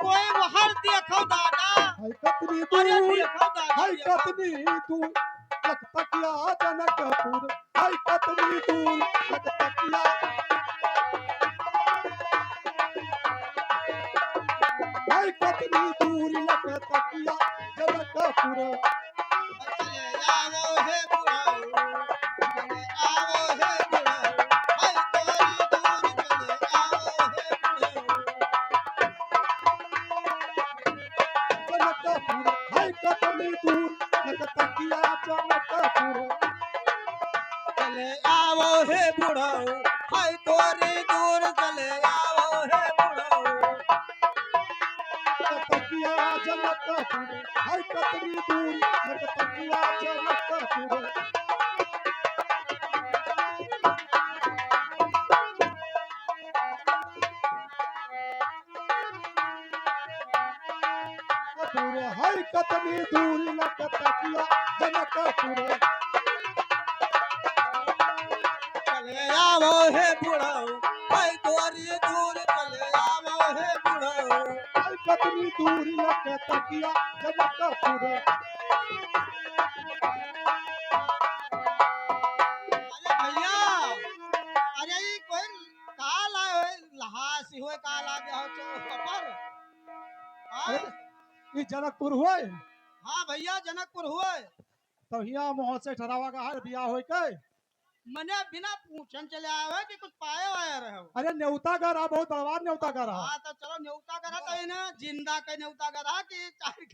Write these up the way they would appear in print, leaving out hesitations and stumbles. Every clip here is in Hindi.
कोई बाहर देखो दादा। हाय कतनी अरे दूर, देखो दादा हाय देखो। कतनी दूर लख तकिया जनकपुर, हाय कतनी दूर लख तकिया, हाय कतनी दूर लख तकिया जनकपुर। चले आओ हे बुढ़ाऊ, चले आओ हे बुढ़ाऊ, हाय तोरी दूर चले आओ हे बुढ़ाऊ। जनकपुर हाय कतनी दूर लख तकिया जनकपुर। चले आओ हे बुढ़ाऊ, हाय तोरी दूर चले आओ हे बुढ़ाऊ। तकिया जनकपुर हाय कतनी दूर लख तकिया जनकपुर। कपूर हाय कतनी दूर लख तकिया जनकपुर। चले आओ हे बुढ़ाऊ, हाय तोरी दूर चले आओ हे बुढ़ाऊ। हाय कतनी दूर लख तकिया जनकपुर। अरे भैया, अरे ये कोई काल आए लहासी हुए काल आ गया हो चो पर। अरे हाँ ये जनकपुर हुए हाँ भैया जनकपुर हुए। तो हिया मोह से ठहरावा का है बिया होय के। मने बिना पूछन चले आवे कि कुछ पाए वाए रहे हो। अरे न्योता का रहा, बहुत बड़वार न्योता का रहा। हाँ तो चलो न्योता करा तो इन्हें जिंदा के न्योता करा कि चाहे।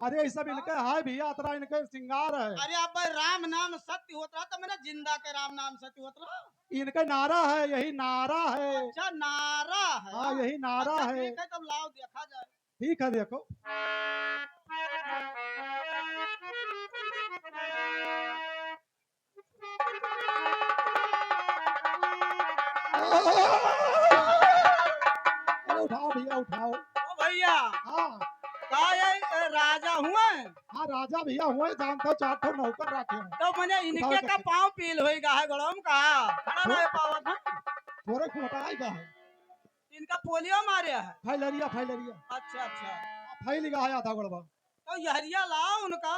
अरे ये सब इनके है भैया, अतरा इनके श्रृंगार है। अरे अब भाई राम नाम सत्य होता तो मैंने जिंदा के राम नाम सत्य होता। इनका नारा है, यही नारा है। अच्छा नारा है। हाँ यही नारा अच्छा है। ठीक है तब लाओ देखा जाए। ठीक है देखो। अरे उठाओ भैया उठाओ। ओ भैया हाँ का ये राजा हुए। हाँ राजा भैया हुए, जानते हो 4 ठो नौकर रखे हैं। तो मैंने इनके का पाँव पील होएगा है गड़म का खड़ा रहे पावत है। थोड़े खोटाई का है। इनका पोलियो मारे है। फैलरिया फैलरिया अच्छा अच्छा फैल गया है आधा गड़बा। तो यहरिया लाओ उनका।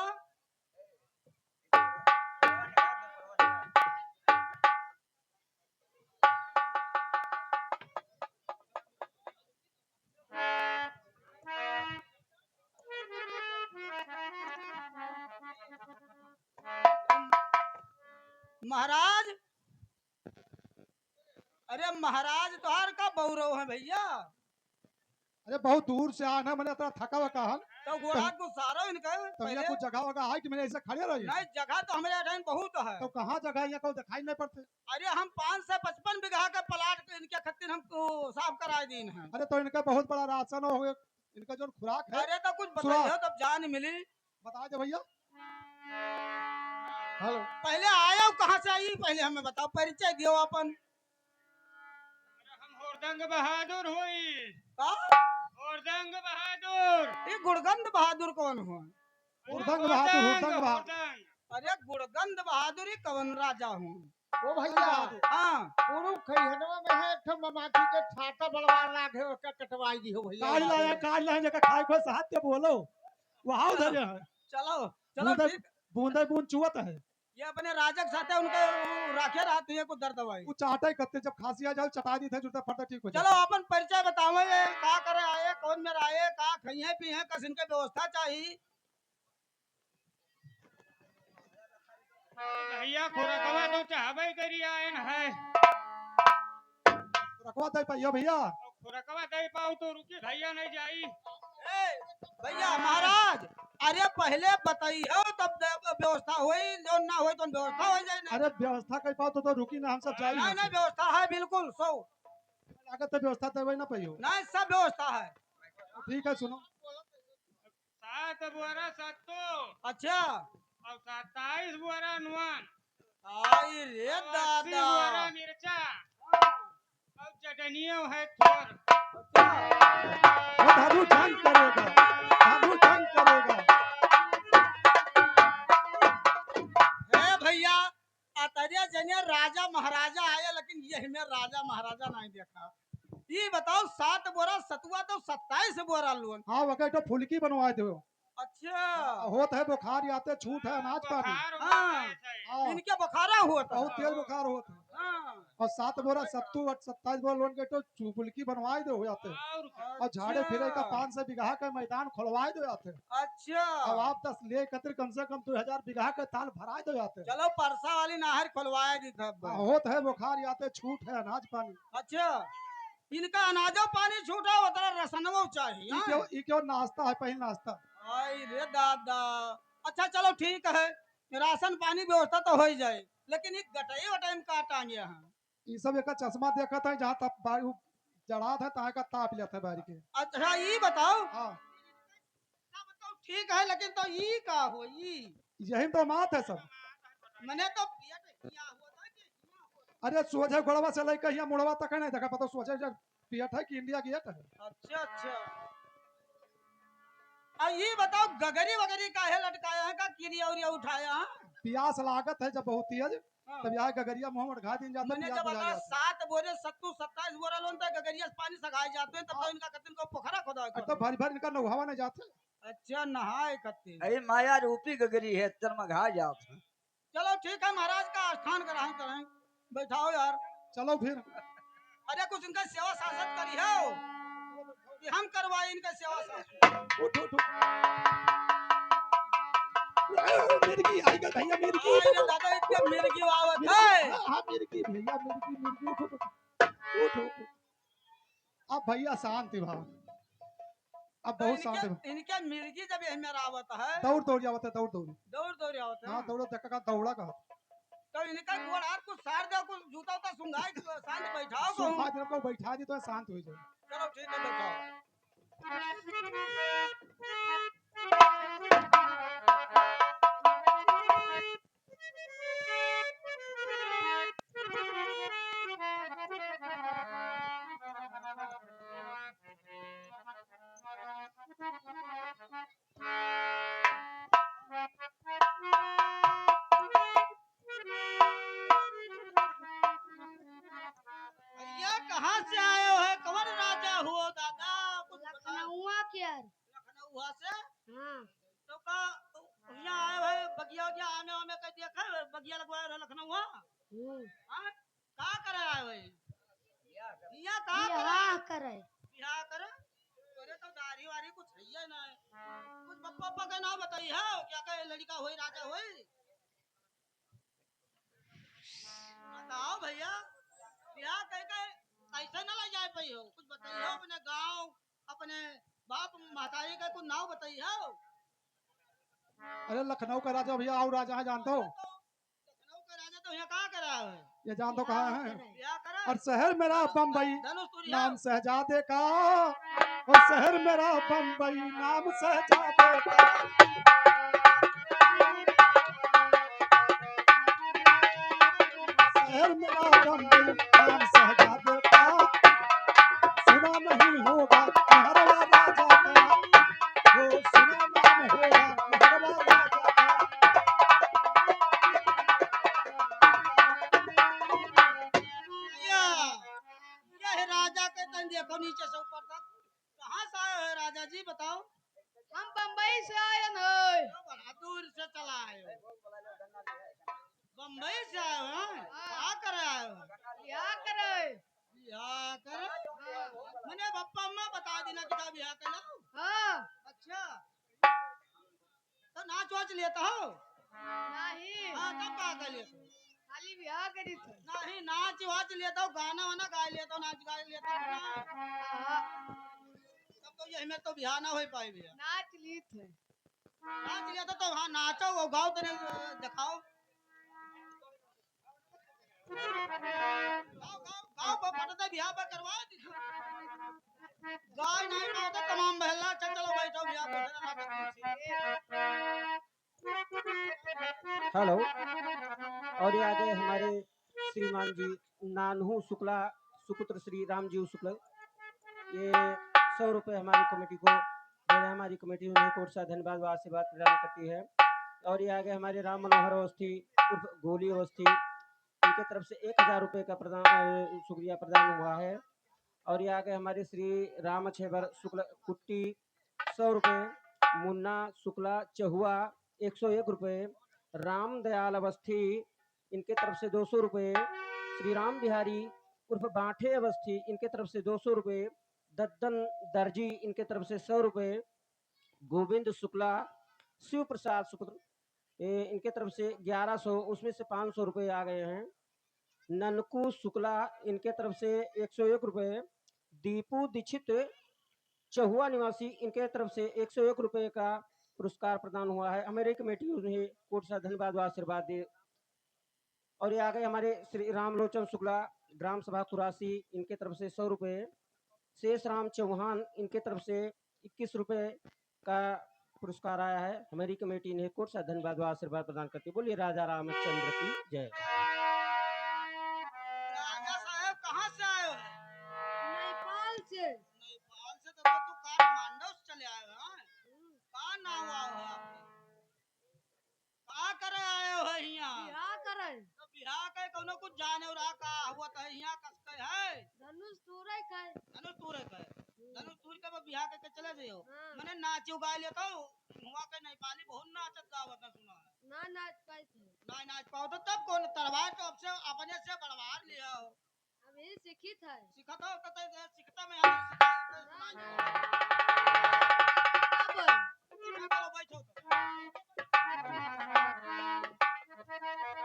महाराज अरे महाराज तोहार का बौरव है भैया। अरे बहुत दूर से आना, मैंने इतना थका हुआ कहा। तो गोड़ा को सारो इनका तो पहले। यहाँ कुछ जगह वगह है कि मैंने ऐसे खड़े रहिए। नहीं जगह तो हमारे अठान बहुत है। तो कहाँ जगह है, यहाँ को दिखाई नहीं पड़ते। अरे हम 5 से 55 बीघा का प्लाट के इनके खत्तिर हमको साफ कराए दीन है। अरे तो इनका बहुत बड़ा राशन हो गया, इनका जो खुराक है। अरे तो कुछ सुना। बताइए तब जान मिली। बता दे भैया। हेलो पहले आयो कहाँ से आई पहले हमें बताओ परिचय दियो अपन। हम हुरदंग बहादुर हुई। का? हुरदंग बहादुर। ये गुड़गंध बहादुर कौन हुआ? हुरदंग बहादुर, हुरदंग बहादुर। हुरदंग। अरे गुड़गंध बहादुर ही कौन राजा हूँ। ओ भैया हाँ पुरु खैहनवा में है ठम ममाठी के छाता बलवार लागे ओका कटवाई दी हो भैया। काट लाया जगह खाए को साथ बोलो। वहाँ उधर है। चलो चलो बूंदे ठीक। बूंदे बूंद चुवत है। ये अपने राजा के साथ है उनके राखे रात हुए को दर्द दवाई। वो चाहता ही करते, जब खांसी आ जाए चटा दी थे जुटा फटा ठीक हो चलो जाए। अपन परिचय बताओ ये का करे आए कौन में आए का खाइए पिए कस इनके व्यवस्था चाहिए। भैया खुरकवा तो चाहबे करी आयन है। रखवा दे भैया भैया। और खुरकवा दे पाऊ तो रुकी भैया नहीं जाई। ए, भैया महाराज अरे पहले बताइए तब व्यवस्था हुई जो ना हुई तो व्यवस्था हो जाए ना। अरे व्यवस्था कई पाओ तो रुकी ना, हम सब नहीं जाए। नहीं व्यवस्था है बिल्कुल सो। लागत है व्यवस्था तो वही ना पाइयो। नहीं सब व्यवस्था है। ठीक है सुनो। 7 बुआरा सत्तो अच्छा और 27 बुआरा नुआन। आई रे 80 दादा। बुआरा मिर्चा और चटनियों है थोर। वो दादू जंग करेगा, दादू जंग करेगा। हे भैया अतरिया जने राजा महाराजा आए लेकिन ये में राजा महाराजा नहीं देखा। ये बताओ 7 बोरा सतुआ तो 27 बोरा लोन। हाँ वगैरह तो फुल्की बनवा दो। अच्छा होत है बुखार आते छूट है अनाज पानी। बुखार हो हाँ। गया ऐसा ही। हाँ इनके बुखारा हुआ था। बहुत तेज बुखार होता है। हाँ। और 7 बोरा सत्तू और 27 बोरा लोन के तो फुल्की बनवाए दो हो जाते। और क्या? और झाड़े फिरे का अच्छा। 500 बीघा का मैदान खुलवाए दो जाते। अच्छा अब आप 10 ले कतर कम से कम 2000 बीघा का ताल भरा दो जाते। चलो परसा वाली नहर खुलवाया दी था। होत है बुखार आते छूट है अनाज पानी। अच्छा इनका अनाजो पानी छूटा होता रसनवो चाहिए। हाँ? ई क्यों नाश्ता है पहले नाश्ता। आई रे दादा। अच्छा चलो ठीक है राशन पानी व्यवस्था तो हो ही जाए लेकिन ये गटाई वटाई में काट आ गया है। ये सब एक चश्मा देखा था जहाँ तक बायु जड़ा था तहाँ का ताप लेता है बाहर के। अच्छा ये बताओ हाँ ठीक है लेकिन तो ये का हो ये यही तो बात है सब। मैंने तो पिया के किया हुआ था कि किया हुआ अरे सोझे गोड़वा से लेकर यहाँ मुड़वा तक नहीं देखा पता सोचे जब पियट है कि इंडिया गेट है। था। अच्छा अच्छा ये बताओ गगरी वगरी काहे लटकाया है का किरिया उरिया उठाया है? प्यास लागत है जब बहुत तेज हाँ। तब यहाँ गगरिया मुंह में ढा दिन जाता मैंने प्यास जब बुझा बताया जाता 7 बोरे सत्तू 27 बोरा लोन था गगरिया से पानी सगाए जाते हैं तब तो इनका कतन को पोखरा खोदा है। तो भर भर इनका नौहावा नहीं जाते। अच्छा नहाए कत्ते। अरे माया रूपी गगरी है तरमघा जात है। चलो ठीक है महाराज का स्थान कराएं कराएं बैठाओ यार। चलो फिर अरे कुछ इनका सेवा शासन करी हो कि हम करवाए इनका सेवा शासन। उठ उठ मिर्गी आएगा भैया मिर्गी आई रे दादा इतने मिर्गी आवत है। हाँ मिर्गी भैया मिर्गी मिर्गी उठ उठ उठ उठ। अब भैया शांति भाव अब तो बहुत शांत है। इनके मिर्गी जब यही में आवत है दौड़ दौड़ जावत है दौड़ दौड़। दौड़ दौड़ आवत है। हाँ दौड़ो देखा का दौड़ा का तो इनका गोड़ हाथ कुछ सार दो कुछ जूता उता सुंघाई शांत बैठाओ को। सुखा दिन को बैठा दी तो शांत हो जाए। चलो ठीक है बैठाओ। भैया कहाँ से आए हो है कौन राजा हो दादा कुछ बताओ। लखनऊआ क्या लखनऊ से हाँ तो का यहाँ आए हो बगिया वगिया आने वाने का देखा है? बगिया लगवाया है लखनऊ हाँ का करे आए हो यहाँ का करे बिहार करे बिहार करे तोरे तो दाढ़ी वारी कुछ है ही ना कुछ पप्पा पप्पा का नाम बताइए हो क्या कहे लड़का होई राजा होई बताओ भैया बिहार कह के कैसे ना ले जाए पाई हो कुछ बताइए हो अपने गांव अपने बाप महतारी का कुछ नाम बताइए हो। अरे लखनऊ का राजा भैया और राजा है जानते हो। लखनऊ का राजा तो यहाँ कहाँ करा है ये जानते हो कहाँ है। बिहार करा और शहर मेरा बम्बई धनुष तुरी नाम शहजादे का। और शहर मेरा बम्बई नाम शहजादे का। शहर मेरा बम्बई नाम शहजादे का। सुना नहीं होगा मेहरवा राजा का। वो सुना नाम होगा मेहरवा राजा का। भैया यह राजा के तन देखो नीचे से ऊपर तक कहाँ से आए हो राजा जी बताओ। हम बम्बई से आए हैं तो बड़ा दूर से चला आए हो बम्बई से आए हो हैं? क्या करे आए हो बिहार करे बिहार करे मैंने पप्पा अम्मा बता देना कि का बिहार कर लो। हाँ अच्छा तो नाच वाच लेता हो नहीं हाँ तब क्या कर लेते हो? खाली बिहार करी थे नहीं नाच वाच लेता हो गाना वाना गा लेता हो नाच गा लेता हो ना हाँ, तब तो यही में तो बिहार ना हो पाए भैया नाच ली थे नाच लेता तो हाँ नाचो वो गाओ तेरे दिखाओ गाओ गाओ गाओ पटते बिहार पर करवा दी गाय नहीं ना तो तमाम बहला चल चलो बैठो बिहार पर हेलो। और ये आगे हमारे श्रीमान जी नानहू शुक्ला सुपुत्र श्री रामजीव शुक्ल ये 100 रुपये हमारी कमेटी को दे रहे हैं। हमारी कमेटी उन्हें कोट सा धन्यवाद व आशीर्वाद प्रदान करती है। और ये आगे हमारे राम मनोहर अवस्थी उर्फ गोली अवस्थी उनके तरफ से 1000 रुपये का शुक्रिया प्रदान हुआ है। और ये आ गए हमारे श्री राम छेबर शुक्ल कुट्टी 100 रुपये, मुन्ना शुक्ला चहुआ 101 रुपये, राम दयाल अवस्थी इनके तरफ से 200 रुपये, श्री राम बिहारी उर्फ बांठे अवस्थी इनके तरफ से 200 रुपये, दद्दन दर्जी इनके तरफ से 100 रुपये, गोविंद शुक्ला शिव प्रसाद शुक्ल इनके तरफ से 1100, उसमें से 500 रुपये आ गए हैं। ननकू शुक्ला इनके तरफ से 101 रुपये, दीपू दीक्षित चहुआ निवासी इनके तरफ से 101 रुपये का पुरस्कार प्रदान हुआ है। हमारी कमेटी उन्हें कोट सा धन्यवाद व आशीर्वाद दे। और ये आ गए हमारे श्री रामलोचन शुक्ला ग्राम सभा खुरासी इनके तरफ से 100 रुपये, शेष राम चौहान इनके तरफ से 21 रुपये का पुरस्कार आया है। हमारी कमेटी ने कोट सा धन्यवाद व आशीर्वाद प्रदान करती। बोलिए राजा रामचंद्र की जय। राजा साहब कहाँ से आए हो? नेपाल से। नेपाल से तो तू काठमांडू से चले आए हो? हाँ? कहाँ नाम आओ हो आपका? कहाँ करे आए हो यहाँ? बियाह करे। तो बिहार के कोनो कुछ जाने और का हुआ तो यहाँ कस के है? धनुष तूरे का। धनुष तूरे के। धनुष तूर के बिहार के चले जाइयो। हाँ। मैंने नाच उगाए ले तो हुआ के नेपाली बहुत नाचत गावत है सुना है। ना नाच पाए थे। ना नाच पाओ तो तब कौन तलवार तो अब से अपने से बढ़वार लिया हो। अभी सीखी था। सिखता हो तो सिखता में हम चलो बैठो तो।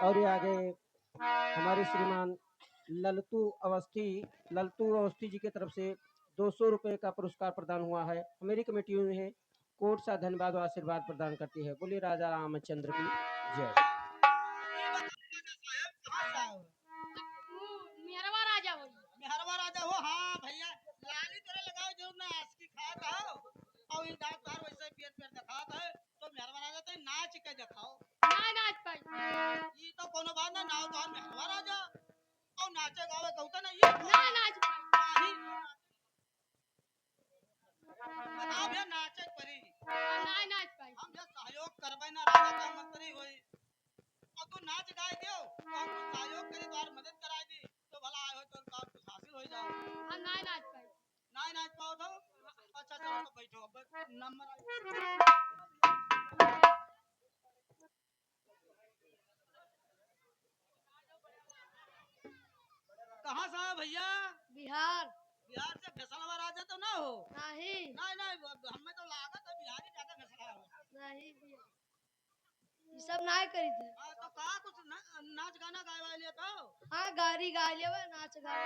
और ये आगे हमारे श्रीमान ललतू अवस्थी जी की तरफ से 200 रुपये का पुरस्कार प्रदान हुआ है। हमारी कमेटी उन्हें कोट सा धन्यवाद और आशीर्वाद प्रदान करती है। बोलिए राजा रामचंद्र की जय। मेहरवा राजा हो। मेहरवा राजा हो। हाँ भैया लाली तेरे लगाओ जो ना आस्की खाता हो और ये दांत बाहर वैसे पेट दिखाता है तो मेहरवा राजा तो नाच के दिखाओ। ना नाच पाए। ये तो कोनो बात ना नाव तो मेहरवा राजा और नाचे गावे कहता ना ये ना नाच पाए। बताओ भैया नाचे परी ना नाच पाए। हम जब सहयोग करबे ना राजा का मंत्री होई और तू नाच गाए दियो तो हम कुछ सहयोग करे तो मदद कराए दी तो भला आए हो तो काम कुछ हासिल हो जाओ। हम ना नाच पाए। ना नाच पाओ तो अच्छा चलो तो बैठो अब नंबर कहाँ से आए भैया? बिहार। बिहार से फैसलवा राजा तो ना हो? नहीं। नहीं हमें तो लागत है बिहारी ज्यादा फैसला हो। नहीं बिया। ये सब ना करी थे। हाँ तो कहाँ कुछ नाच गाना गाए वाले तो? हाँ गारी गा लेवे नाच गा।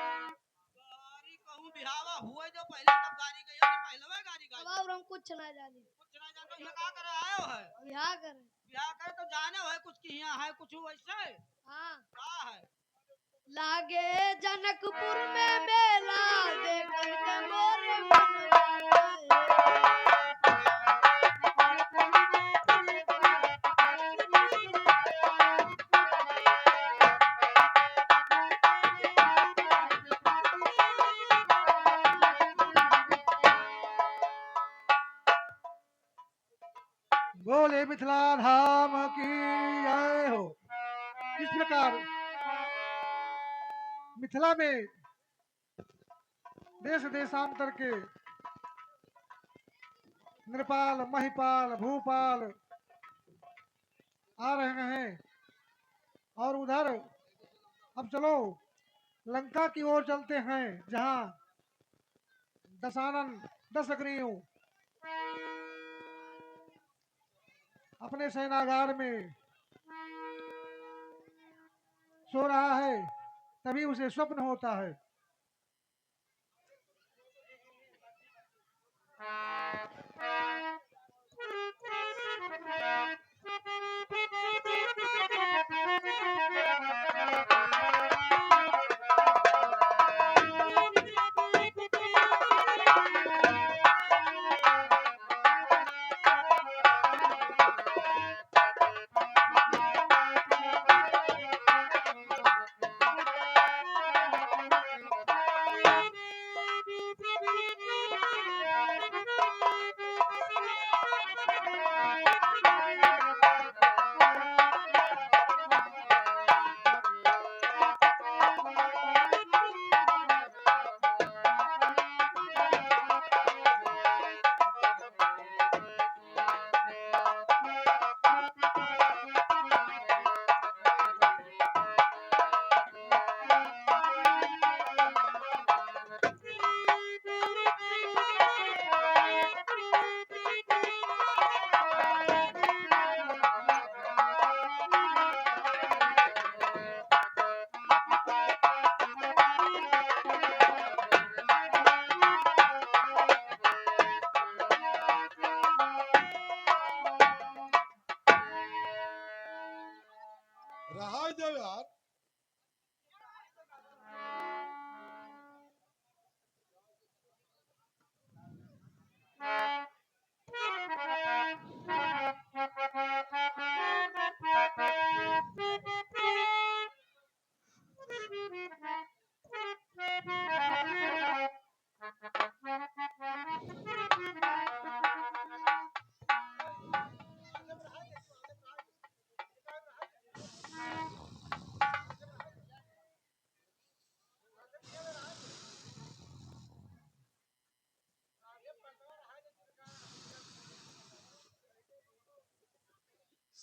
गारी कहूँ बिहावा हुए जो पहले तब गारी गई कि पहले वे गारी गाई? अब हम कुछ ना जाने। कुछ ना जानते ये कहाँ करे आए हो है? बियाह करे। बिहार करे तो जाने हो है कुछ की यहाँ है कुछ वैसे? हाँ। कहाँ है? लागे जनकपुर में मेला देखन के मोर मन बोले मिथिला धाम की जय हो। इस प्रकार मिथिला में देश देशांतर के नृपाल महिपाल भूपाल आ रहे हैं और उधर अब चलो लंका की ओर चलते हैं जहां दशानन 10 अग्नियों अपने सेनागार में सो रहा है। तभी उसे स्वप्न होता है।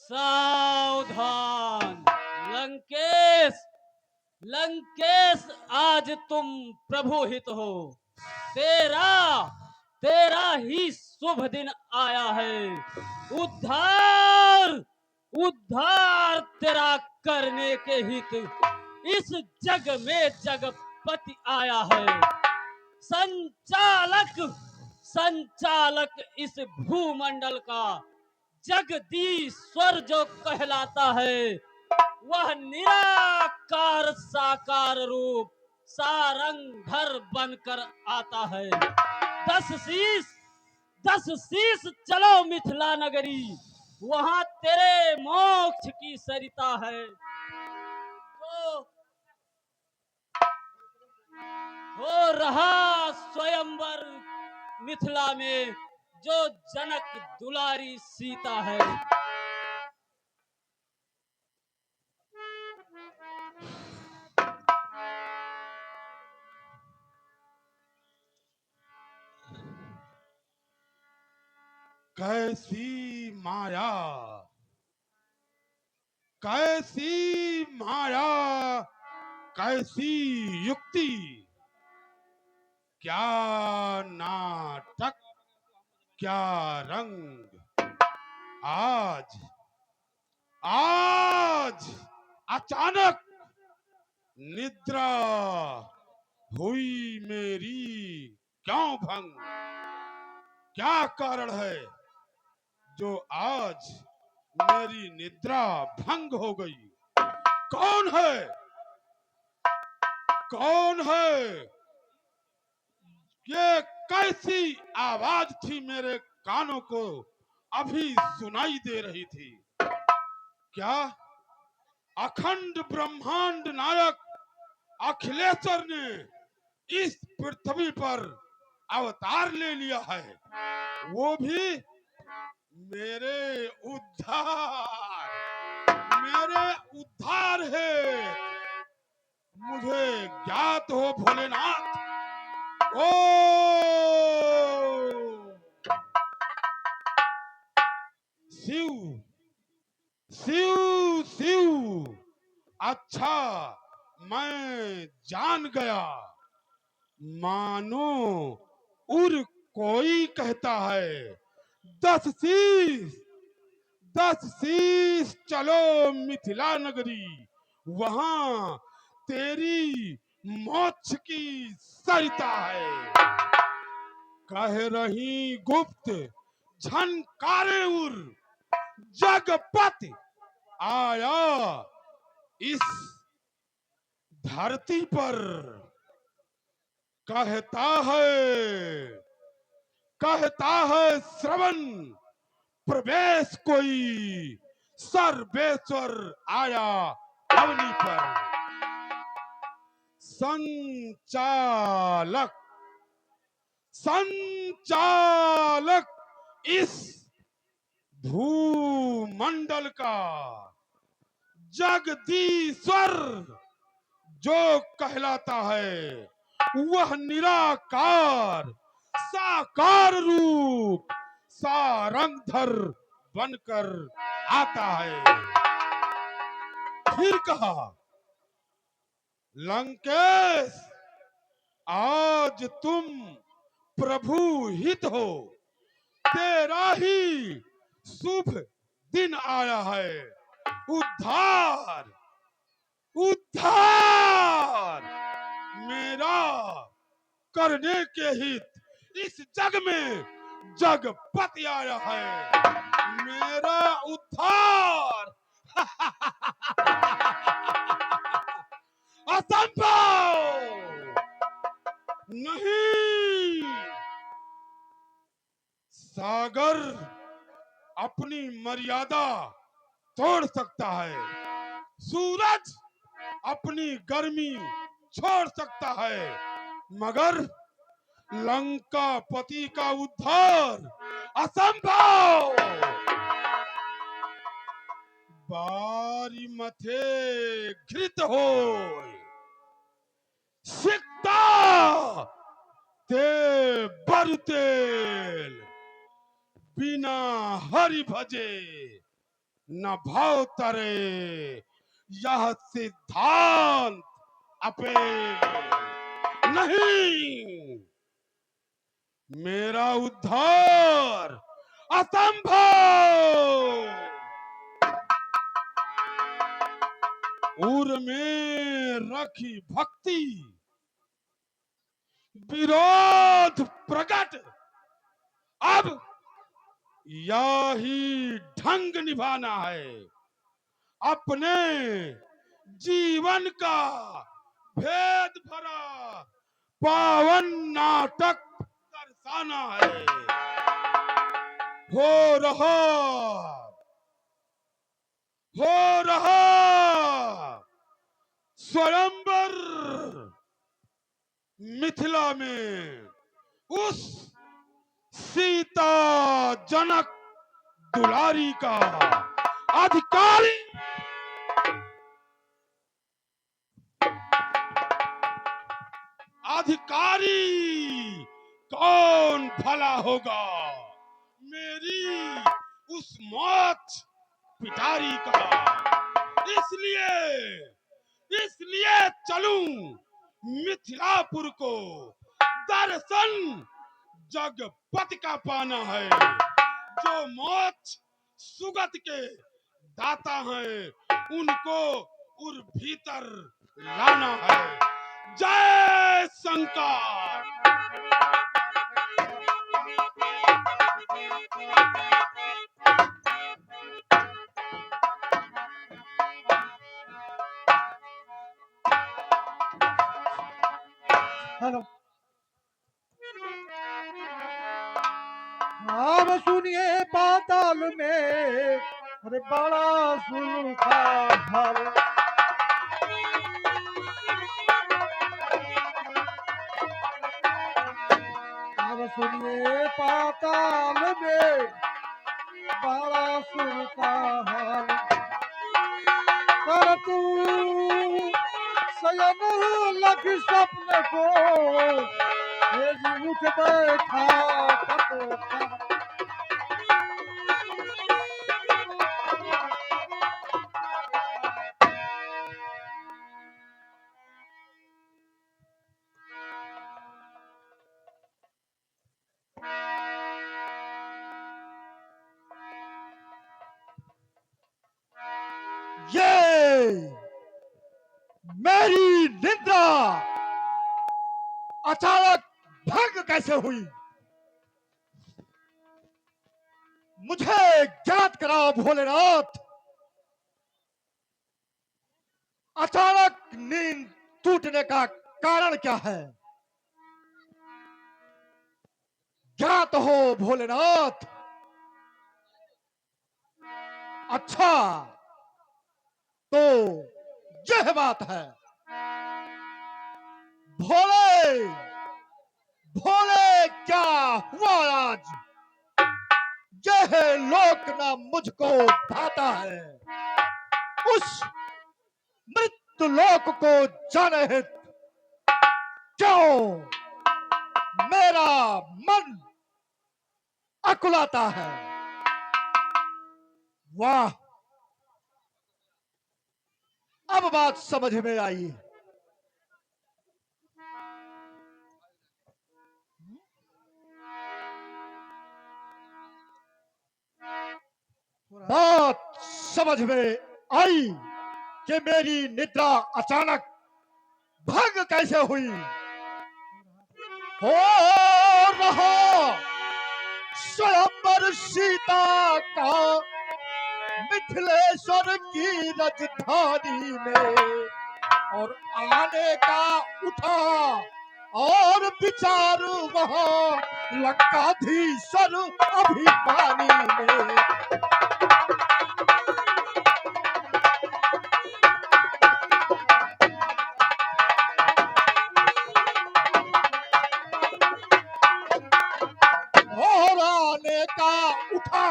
सावधान लंकेश, लंकेश आज तुम प्रभु हित हो। तेरा तेरा ही शुभ दिन आया है। उद्धार उद्धार तेरा करने के हित इस जग में जगपति आया है। संचालक संचालक इस भूमंडल का जगदीश्वर जो कहलाता है, वह निराकार साकार रूप सारंगधर बनकर आता है। 10 शीश चलो मिथिला नगरी, वहां तेरे मोक्ष की सरिता है। तो हो रहा स्वयंवर मिथिला में, जो जनक दुलारी सीता है। कैसी माया, कैसी माया, कैसी युक्ति, क्या नाटक, क्या रंग। आज आज अचानक निद्रा हुई मेरी क्यों भंग। क्या कारण है जो आज मेरी निद्रा भंग हो गई। कौन है, कौन है। ये कैसी आवाज थी मेरे कानों को अभी सुनाई दे रही थी। क्या अखंड ब्रह्मांड नायक अखिलेश्वर ने इस पृथ्वी पर अवतार ले लिया है, वो भी मेरे उद्धार, मेरे उद्धार है। मुझे ज्ञात हो भोलेनाथ। ओ शिव शिव शिव, अच्छा मैं जान गया। मानो उर कोई कहता है 10 शीश, 10 शीश चलो मिथिला नगरी, वहां तेरी मोक्ष की सरिता है। कह रही गुप्त झनकारे उर, जगपति आया इस धरती पर। कहता है श्रवण प्रवेश कोई, सर्वेश्वर आया अवनी पर। संचालक संचालक इस भूमंडल का जगदीश्वर जो कहलाता है, वह निराकार साकार रूप सारंगधर बनकर आता है। फिर कहा लंकेश, आज तुम प्रभु हित हो। तेरा ही शुभ दिन आया है। उद्धार उद्धार मेरा करने के हित इस जग में जगपति आया है। मेरा उद्धार असंभव नहीं। सागर अपनी मर्यादा तोड़ सकता है, सूरज अपनी गर्मी छोड़ सकता है, मगर लंका पति का उद्धार असंभव। बारी मथे घृत हो सिकता ते बरतेल, बिना हरि भजे न भाव तरे, यह सिद्धांत अपे नहीं। मेरा उद्धार असंभव। उर में रखी भक्ति, विरोध प्रकट। अब यही ढंग निभाना है, अपने जीवन का भेद भरा पावन नाटक दर्शाना है। हो रहा स्वयंवर मिथिला में उस सीता जनक दुलारी का अधिकारी अधिकारी कौन भला होगा? मेरी उस मौत पिटारी का। इसलिए चलूं मिथिलापुर को, दर्शन जगपति का पाना है। जो मौत सुगत के दाता हैं, उनको उर भीतर लाना है। जय शंकर। हेलो। अब सुनिए पाताल में अरे बड़ा सुनता हल। अब सुनिए पाताल में बड़ा सुनता हल। पर तू सयन लग स्वप्न को उठ बैठा कपोता। ये मेरी निद्रा अचानक भंग कैसे हुई? मुझे ज्ञात कराओ भोलेनाथ। अचानक नींद टूटने का कारण क्या है? ज्ञात हो भोलेनाथ। अच्छा तो यह बात है। भोले भोले क्या हुआ आज? यह लोक ना मुझको भाता है। उस मृत्यु लोक को जाने हित क्यों मेरा मन अकुलाता है? वाह, अब बात समझ में आई। बात समझ में आई कि मेरी निद्रा अचानक भंग कैसे हुई। हो रहा स्वयंवर सीता का मिथिलेश्वर की राजधानी में, और आने का उठा और विचार वहां लंकाधीश्वर अभिमानी में। और आने का उठा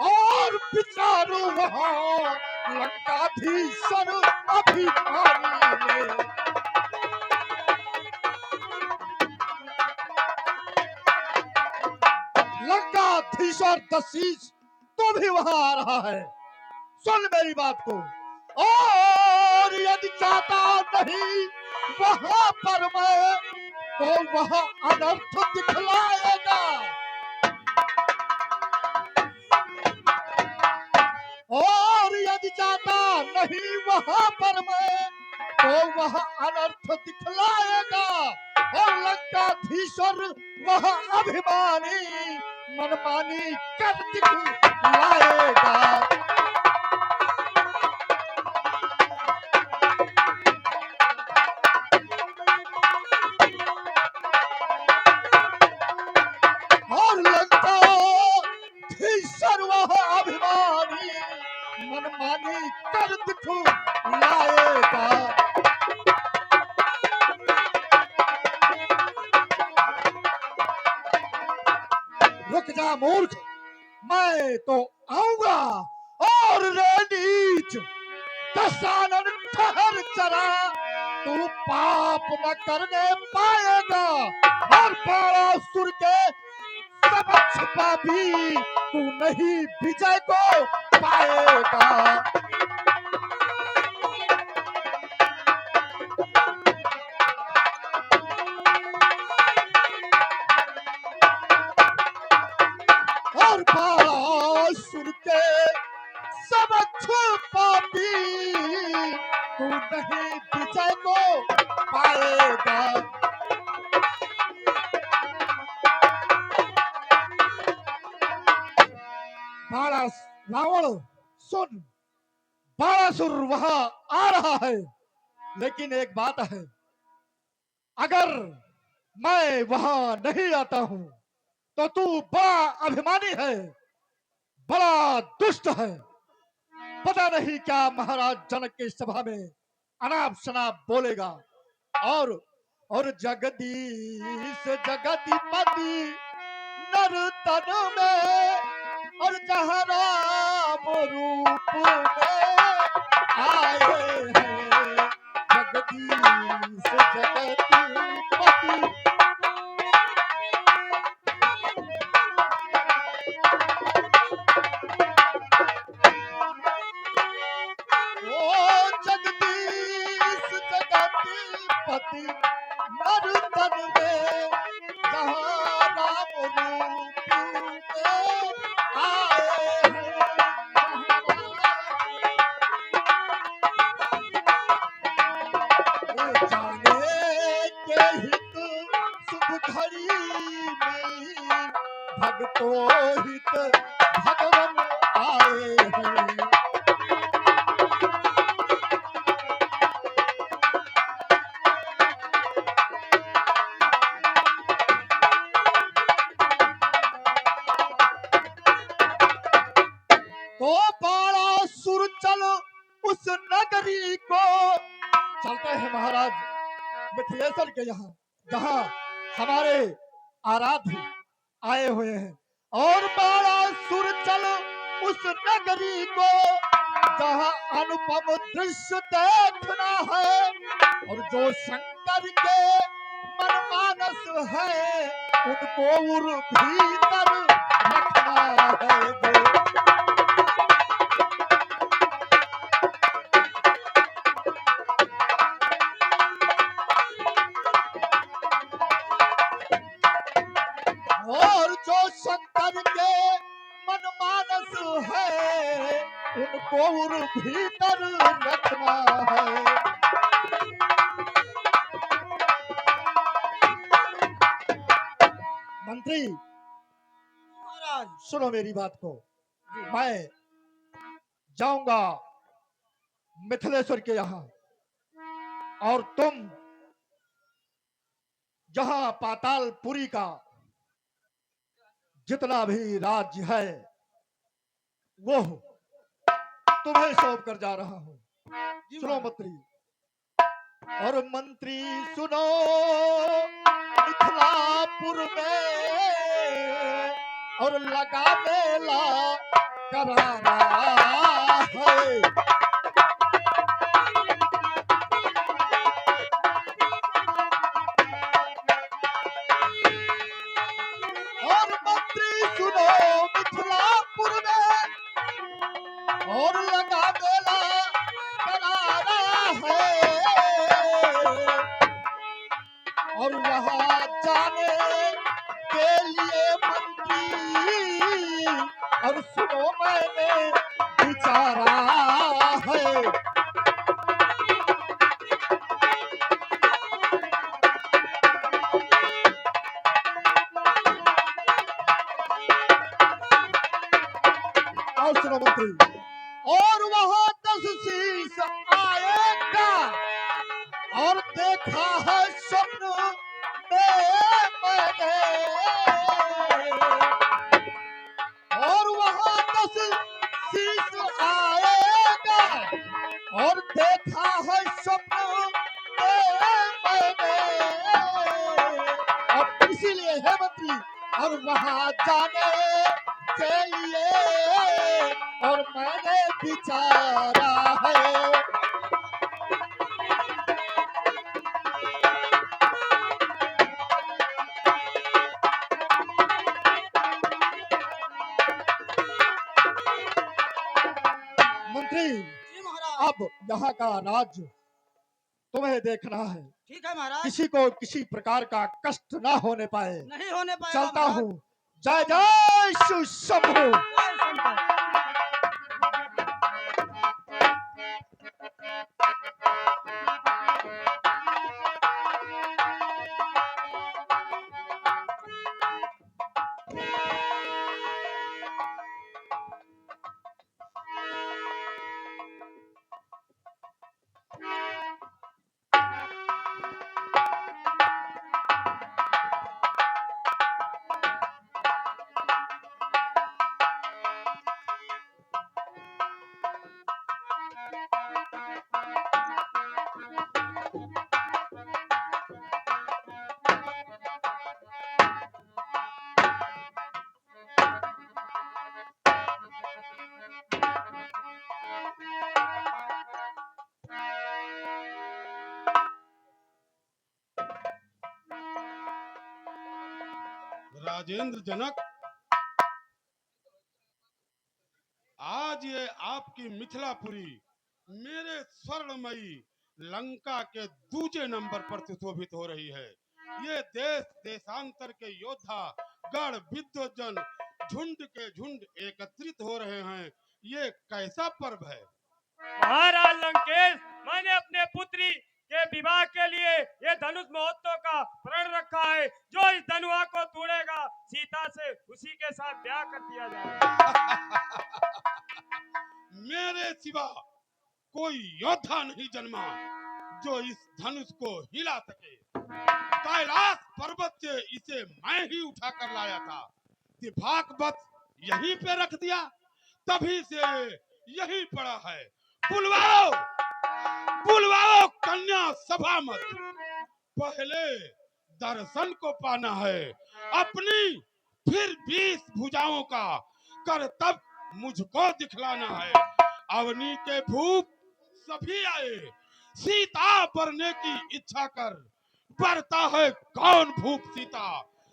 और विचार वहां लंकाधीश्वर अभिमानी में। लंकाधीश्वर दशीस तो भी वहां आ रहा है। सुन मेरी बात को। और यदि चाहता नहीं वहां पर मैं, तो वह अनर्थ दिखलाएगा। और यदि चाहता नहीं वहां पर मैं, तो वह अनर्थ दिखलाएगा। और लंकाधीश्वर वह अभिमानी मनमानी कर दिखलाएगा। और लंकाधीश्वर वह अभिमानी मनमानी कर दिखलाएगा। रुक जा मूर्ख, मैं तो आऊंगा। और रे नीच, दशानन ठहर जरा, तू पाप न करने पाएगा। और बाणासुर के समक्ष पापी तू नहीं विजय को पाएगा। और बाणासुर के समक्ष पापी तू नहीं विजय को पाएगा। रावण सुन, बाणासुर वहां आ रहा है, लेकिन एक बात है, अगर मैं वहां नहीं आता हूं तो तू बड़ा अभिमानी है, बड़ा दुष्ट है। पता नहीं क्या महाराज जनक की सभा में अनाप शनाप बोलेगा। और जगदीश जगतिपति नर तन में, और जहाँ राम रूप में आए हैं जगदीश जगतिपति। ओ जगदीश जगतिपति नर तन में, जहाँ राम रूप में आए हैं। जाने के हित शुभ घड़ी में, भक्तों हित भगवन आए हैं। तो बाणासुर चल उस नगरी को, चलते हैं महाराज मिथिलेश्वर के यहाँ, जहाँ हमारे आराध्य आए हुए हैं। और बाणासुर चल उस नगरी को, जहाँ अनुपम दृश्य देखना है। और जो शंकर के मनमानस है, उनको उर भीतर रखना है। और जो शंकर के मनमानस है, उनको उर भीतर रखना है। मंत्री महाराज सुनो मेरी बात को। मैं जाऊंगा मिथिलेश्वर के यहाँ, और तुम जहाँ पातालपुरी का जितना भी राज्य है वो तुम्हें सौंप कर जा रहा हूँ। सुनो मंत्री, और मंत्री सुनो, मिथिलापुर में और लगा मेला कराना है। और मंत्री सुनो, मिथिलापुर में और लगा देला करारा है और वहां जाने के लिए मंत्री और सुनो मैंने विचारा है और सुनो मंत्री और वहां 10 शीश आएगा और देखा है स्वप्न में मैंने और वहां 10 शीश आएगा और देखा है स्वप्न में मैंने और इसीलिए है मंत्री और वहां जाने के लिए और मैंने विचारा है मंत्री जी महाराज। अब यहाँ का राज्य तुम्हें देखना है ठीक है महाराज। किसी को किसी प्रकार का कष्ट ना होने पाए नहीं होने पाएगा चलता महाराज। हूँ जय जय शिव शंभू जय शंकर। राजेंद्र जनक, आज ये आपकी मिथिलापुरी मेरे स्वर्णमयी लंका के दूसरे नंबर पर सुशोभित हो रही है। ये देश देशांतर के योद्धा गढ़ विद्वजन झुंड के झुंड एकत्रित हो रहे हैं। ये कैसा पर्व है? महाराज लंकेश, मैंने अपने पुत्री के विवाह के लिए ये धनुष महोत्सव का प्रण रखा है। जो इस धनुआ को तोड़ेगा सीता से उसी के साथ ब्याह कर दिया जाएगा। मेरे सिवा कोई योद्धा नहीं जन्मा जो इस धनुष को हिला सके। कैलाश पर्वत से इसे मैं ही उठा कर लाया था। दिभागवत यहीं पे रख दिया, तभी से यहीं पड़ा है। बुलवाओ बुलवाओ कन्या सभा मत। पहले दर्शन को पाना है अपनी, फिर 20 भुजाओं का करतब मुझको दिखलाना है। अवनी के भूप सभी आए, सीता बरने की इच्छा कर। बरता है कौन भूप सीता,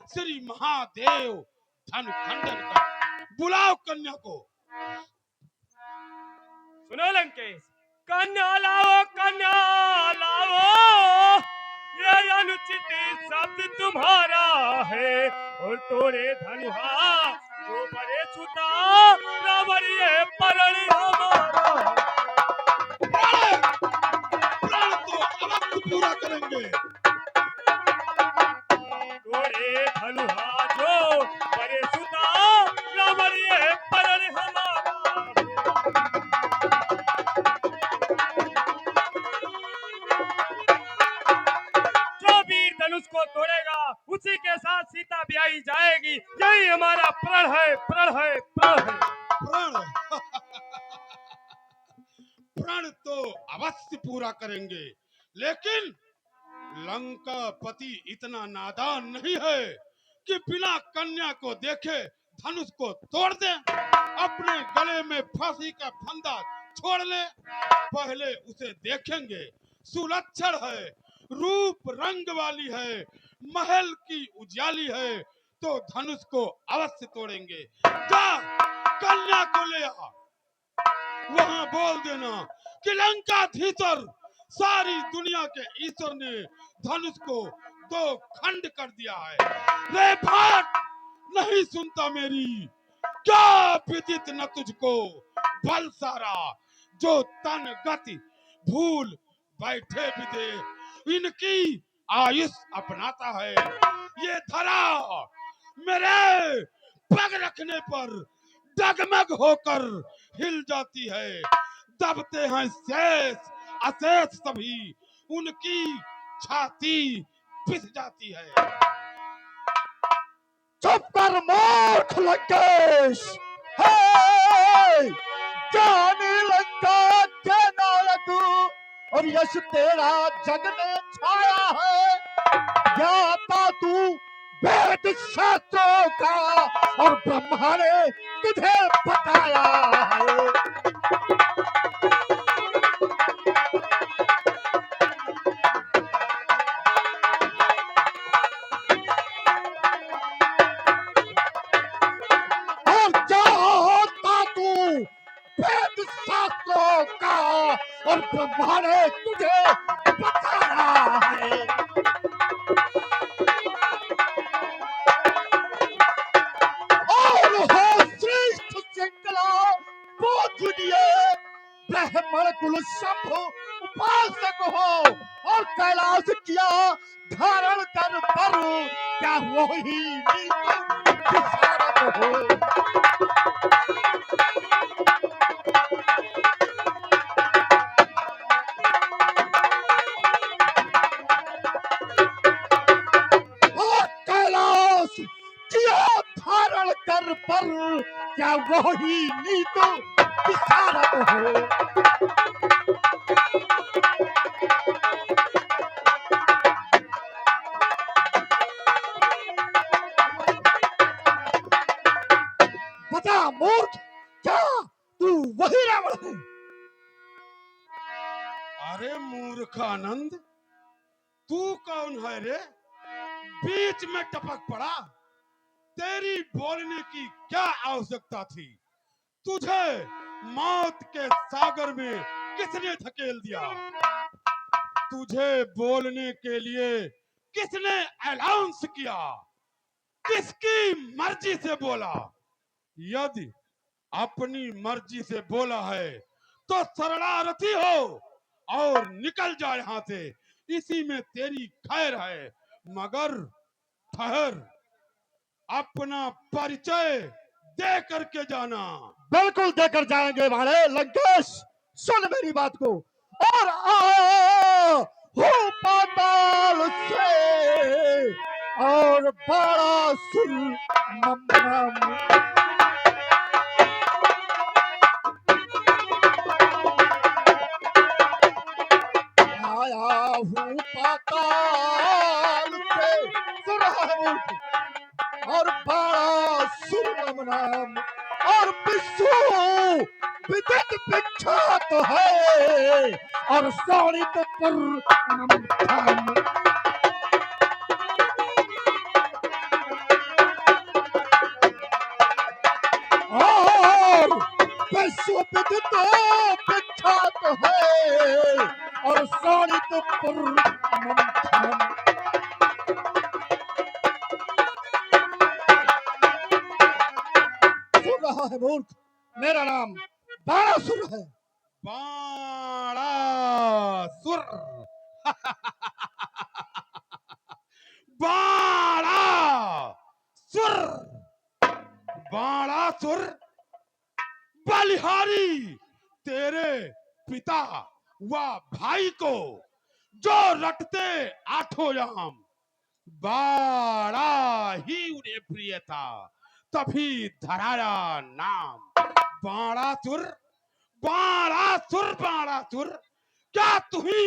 श्री महादेव धन खंडन कर। बुलाओ कन्या को। सुनो लंकेश, कन्या लाओ कन्या लाओ, ये अनुचित शब्द तुम्हारा है। और तोरे धनुहा जो बड़े सुता रावण ये परण हमारा। प्रण तो अवश्य पूरा करेंगे। तोरे धनुहा जो बड़े सुता रावण ये परण हमारा। धनुष को तोड़ेगा उसी के साथ सीता ब्याही जाएगी। यही हमारा प्रण है, प्रण है, प्रण है। प्रण प्रण तो अवश्य पूरा करेंगे, लेकिन लंकापति इतना नादान नहीं है कि बिना कन्या को देखे धनुष को तोड़ दे, अपने गले में फांसी का फंदा छोड़ ले। पहले उसे देखेंगे, सुलक्षण है, रूप रंग वाली है, महल की उजियाली है, तो धनुष को अवश्य तोड़ेंगे। जा कन्या को ले आ। वहां बोल देना कि लंकाधीश्वर सारी दुनिया के ईश्वर ने धनुष को दो खंड कर दिया है। रे भाट, नहीं सुनता मेरी? क्या विदित न तुझको बल सारा, जो तन गति भूल बैठे विदे इनकी आयुष अपनाता है। ये धरा मेरे पग रखने पर डगमग होकर हिल जाती है। दबते हैं शेष अशेष सभी, उनकी छाती पिस जाती है। चुप कर मूर्ख लंकेश। हे जानी लंका के नायक, और यश तेरा जग में छाया है। ज्ञाता तू वेद शास्त्रों का, और ब्रह्मा ने तुझे बताया है। और जानता तू वेद शास्त्रों का, और ब्रह्मा ने तुझे बताया है। और हो श्रेष्ठ श्रृंखला पूजनीय ब्राह्मण कुल शंभु उपासक हो, और कैलाश किया धारण कर पर, क्या वही नीत विशारद हो। और कैलाश किया धारण कर पर, क्या वही नीत विशारद हो। बता मूर्ख, क्या तू वही रावण है? अरे मूर्खानंद, तू कौन है रे? बीच में टपक पड़ा। तेरी बोलने की क्या आवश्यकता थी? तुझे मौत के सागर में किसने धकेल दिया? तुझे बोलने के लिए किसने अनाउंस किया? किसकी मर्जी से बोला? यदि अपनी मर्जी से बोला है तो शरणार्थी हो और निकल जा यहाँ से। इसी में तेरी खैर है। मगर ठहर, अपना परिचय दे करके जाना। बिल्कुल देकर जाएंगे भाड़े लंकेश। सुन मेरी बात को, और आ हो पाताल से, और बड़ा सुर नमनम। आया हूँ पाताल से, सुन रहा है मूर्ख, और बड़ा सुर नमनम, और विश्व विदित विख्यात है, और शोणित पुर नमथम। और विश्व विदित विख्यात है, और शोणित पुर नमथम। सुन रहा है मूर्ख, मेरा नाम बाणासुर है। बाणासुर। बाणासुर। बाणासुर बलिहारी तेरे पिता व भाई को जो रटते आठों याम, बाड़ा ही उन्हें प्रिय था, तभी धराया नाम बाणासुर। बाणासुर, बाणासुर, क्या तू ही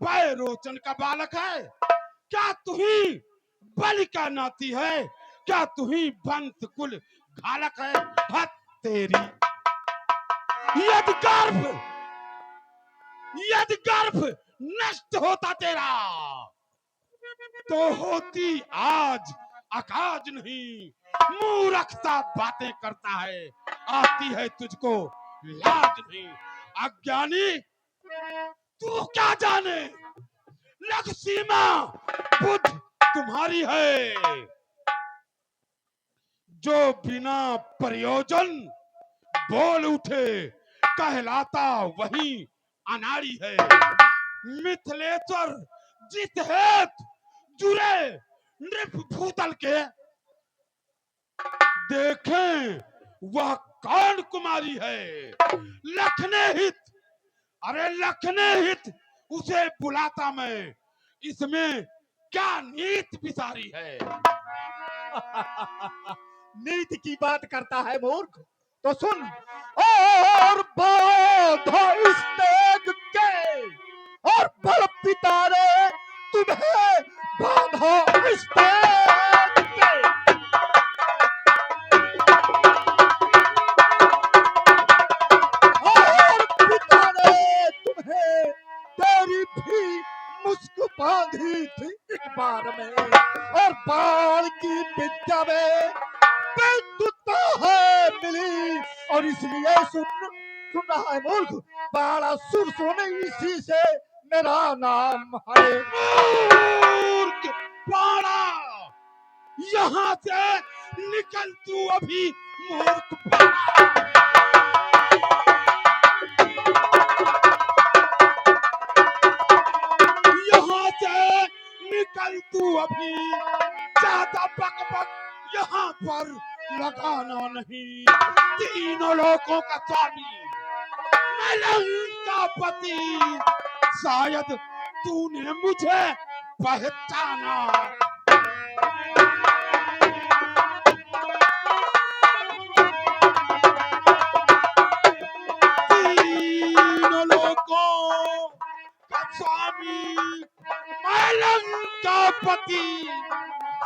बैरोचन का बालक है? क्या तू ही बलि का नाती है? क्या तू ही वंश कुल घालक है? हद तेरी! यदि गर्भ नष्ट होता तेरा, तो होती आज अकाज नहीं। मूर्ख सा बातें करता है, आती है तुझको लाज नहीं। अज्ञानी, तू क्या जाने, लग सीमा बुद्ध तुम्हारी है। जो बिना प्रयोजन बोल उठे कहलाता वही अनाड़ी है। मिथिलेश्वर जित हेत जुरे नृप भूतल के, देखें वह कौन कुमारी है। लखने हित, अरे लखने हित उसे बुलाता मैं, इसमें क्या नीत बिसारी है। नीति की बात करता है मूर्ख, तो सुन। और बाधा इस तेग के, और बल पितारे तुम्हें बाधा इस तेग के। और पिता ने तुम्हें तेरी भी मुस्क बांधी थी एक बार में, और बाल की विद्या में विद्युता है मिली, और इसलिए सुन रहा है मूर्ख, बाड़ा सुर सुन इसी से मेरा नाम है। मूर्ख पाड़ा, यहाँ से निकल तू अभी, मूर्ख पाड़ा। यहाँ से निकल तू अभी, ज्यादा बक बक यहाँ पर लगाना नहीं। तीनों लोगों का स्वामी, मलंग का पति, शायद तूने मुझे पहचाना। तीनों लोगों का स्वामी, मलंग का पति,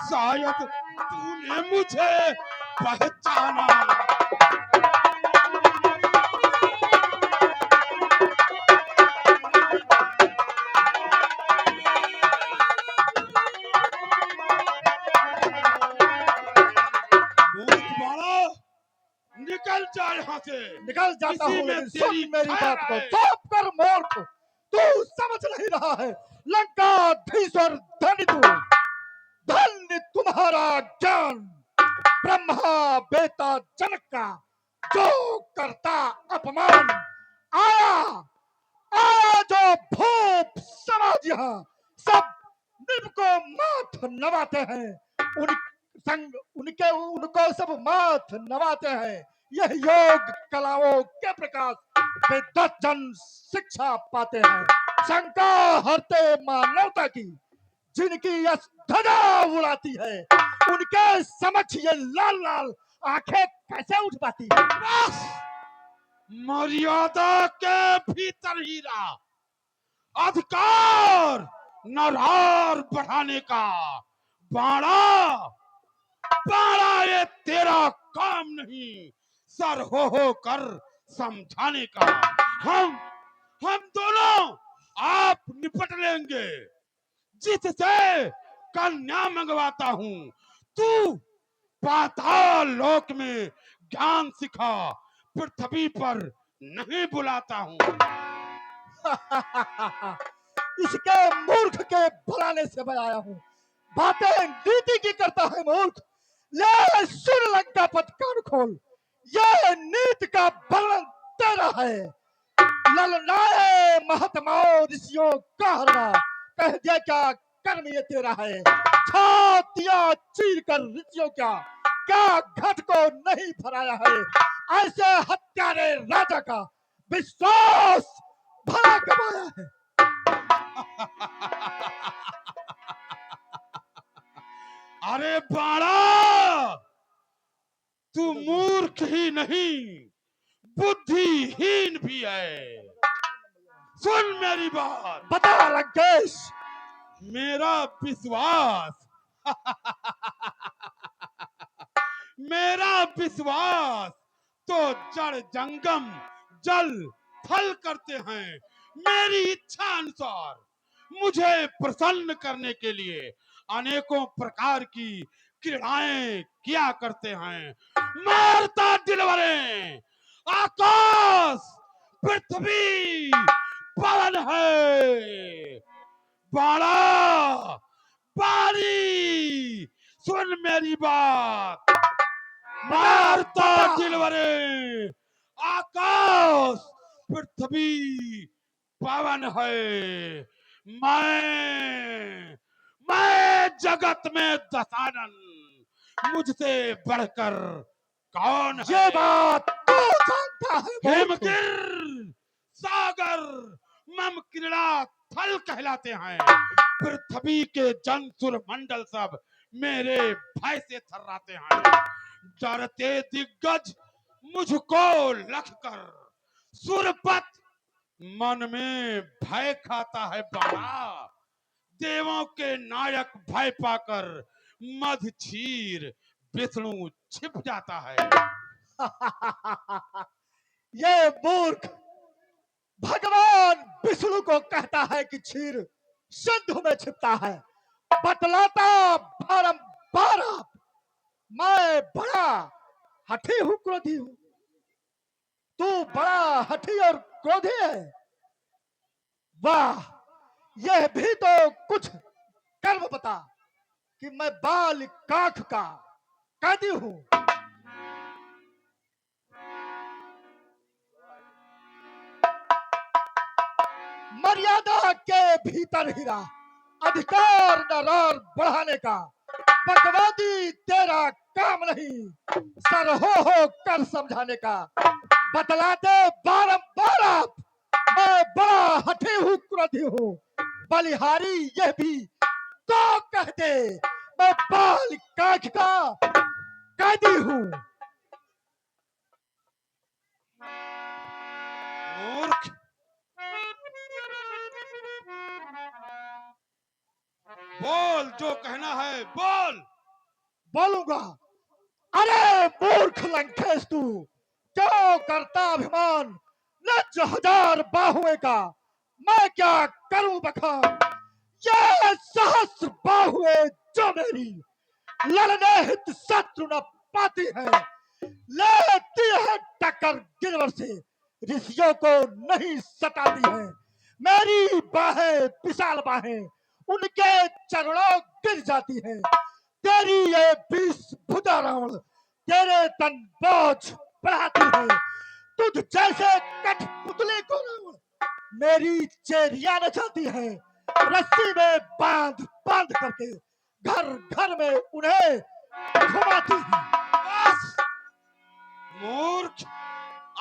शायद तूने मुझे पहचाना। मूर्ख बाड़ा, निकल जा यहाँ से। निकल जाता इसी हूँ, में लेकिन सुन तेरी मेरी खैर बात को। है। चुप कर मूर्ख, तू समझ नहीं रहा है। लंकाधीश्वर धन्य तू, धन्य तुम्हारा ज्ञान। ब्रह्मा बेटा जनक का जो करता अपमान, आया आया जो भूप समाज यहाँ, सब निम को माथ नवाते हैं। उन संग उनके उनको सब माथ नवाते हैं। यह योग कलाओं के प्रकाश विद्वत जन शिक्षा पाते हैं। शंका हरते मानवता की, जिनकी यश ध्वजा उड़ाती है, उनके समक्ष ये लाल लाल आंखें कैसे उठ पाती है। बस, मर्यादा के भीतर ही रहा। अधिकार नरहार बढ़ाने का। बाड़ा, बाड़ा, ये तेरा काम नहीं, सर हो कर समझाने का। हम दोनों आप निपट लेंगे, जिससे कन्या मंगवाता हूँ। तू पाताल लोक में ज्ञान सिखा, पृथ्वी पर नहीं बुलाता हूँ। इसके मूर्ख के बुलाने से मैं आया हूँ। बातें नीति की करता है मूर्ख। ले सुन लंकापत, कान खोल, ये नीति का वर्णन तेरा है। ललनाए महात्माओं ऋषियों का हरना, कह दिया क्या कर्म ये तेरा है। छातियां चीर कर ऋषियों क्या घट को नहीं भराया है। ऐसे हत्यारे राजा का विश्वास भला कमाया है। अरे बाड़ा, तू मूर्ख ही नहीं, बुद्धिहीन भी है। सुन मेरी बात। बता लंकेश। मेरा विश्वास मेरा विश्वास तो जड़ जंगम जल थल करते हैं। मेरी इच्छा अनुसार मुझे प्रसन्न करने के लिए अनेकों प्रकार की क्रीड़ाएं किया करते हैं। मारता दिलवरे, आकाश पृथ्वी पवन है। बाड़ा बारी सुन मेरी बात, मारता दिलवरे। आकाश पृथ्वी पवन है। मैं जगत में दशानन, मुझसे बढ़कर कौन है? ये बात तू जानता है मूर्ख। हिमगिर सागर मम क्रीड़ा थल कहलाते हैं। पृथ्वी के जन सुर मंडल सब मेरे भय से थर्राते हैं। डरते दिग्गज मुझको लखकर, सुरपत मन में भय खाता है बाड़ा। देवों के नायक भय पाकर मध क्षीर विष्णु छिप जाता है। ये मूर्ख भगवान विष्णु को कहता है कि क्षीर सिंधु में छिपता है। बतलाता बारंबार आप, मैं बड़ा हठी हूं, क्रोधी हूं। तू बड़ा हठी और क्रोधी है। वाह, यह भी तो कुछ कर्म बता कि मैं बाल काख का कैदी हूं। मर्यादा के भीतर हीरा, अधिकार नरार बढ़ाने का। बकवादी तेरा काम नहीं, सर हो कर समझाने का। बतला दे बारंबार आप, मैं बड़ा हठी हूं, क्रोधी हूं। बलिहारी यह भी तो कह दे, मैं बाल काख का कैदी हूं। मूर्ख, बोल जो कहना है बोल। बोलूंगा। अरे मूर्ख लंकेश, तू क्यों करता अभिमान लज्ज हजार बाहुए का। मैं क्या करूं बखान, ये सहस्र बाहुए जो मेरी लड़ने हित शत्रु न पाती है। लेती है टक्कर गिरवर से, ऋषियों को नहीं सताती है। मेरी बाहें विशाल बाहें उनके चरणों गिर जाती है। तेरी ये 20 भुजा रावण तेरे तन बोझ बढ़ाती है। तुझ जैसे कठपुतली को रावण मेरी चेरिया नचाती है। रस्सी में बांध बांध करके घर घर में उन्हें घुमाती है। बस मूर्ख,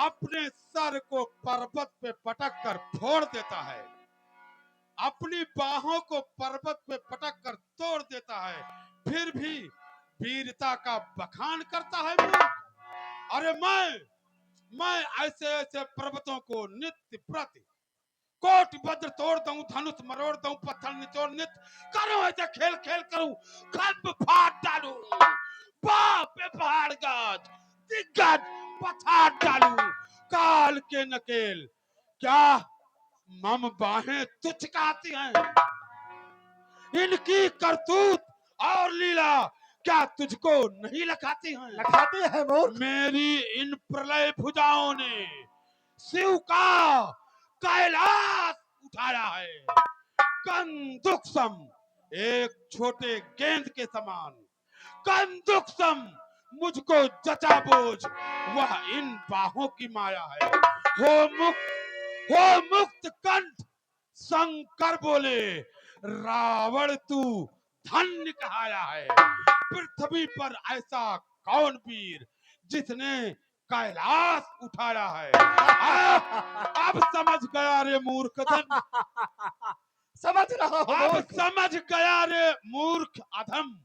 अपने सर को पर्वत पे पटक कर फोड़ देता है, अपनी बाहों को पर्वत पे पटक कर तोड़ देता है, फिर भी वीरता का बखान करता है मूर्ख। अरे मैं ऐसे ऐसे पर्वतों को नित्य प्रति कोट वज्र तोड़ दूं, धनुष मरोड़ दूं, पत्थर निचोड़ नित्य करूं, ऐसे खेल खेल करूं, खंभ फाड़ डालूं, बाप पे पहाड़ गाज दिग्गज पछाड़ डालूं, काल के नकेल क्या मम बाहें तुच्छ कहती हैं। इनकी करतूत और लीला क्या तुझको नहीं लखाती हैं? लखाती है मूर्ख। मेरी इन प्रलय भुजाओं ने शिव का कैलाश उठाया है। कंदुक सम, एक छोटे गेंद के समान कंदुक सम मुझको जचा बोझ, वह इन बाहों की माया है। हो मुक्त कंठ शंकर बोले, रावण तू धन्य कहाया है। पृथ्वी पर ऐसा कौन वीर जिसने कैलाश उठाया है। अब समझ गया रे मूर्खधन, समझ रहा हूं अब मूर्ख। समझ गया रे मूर्ख अधम,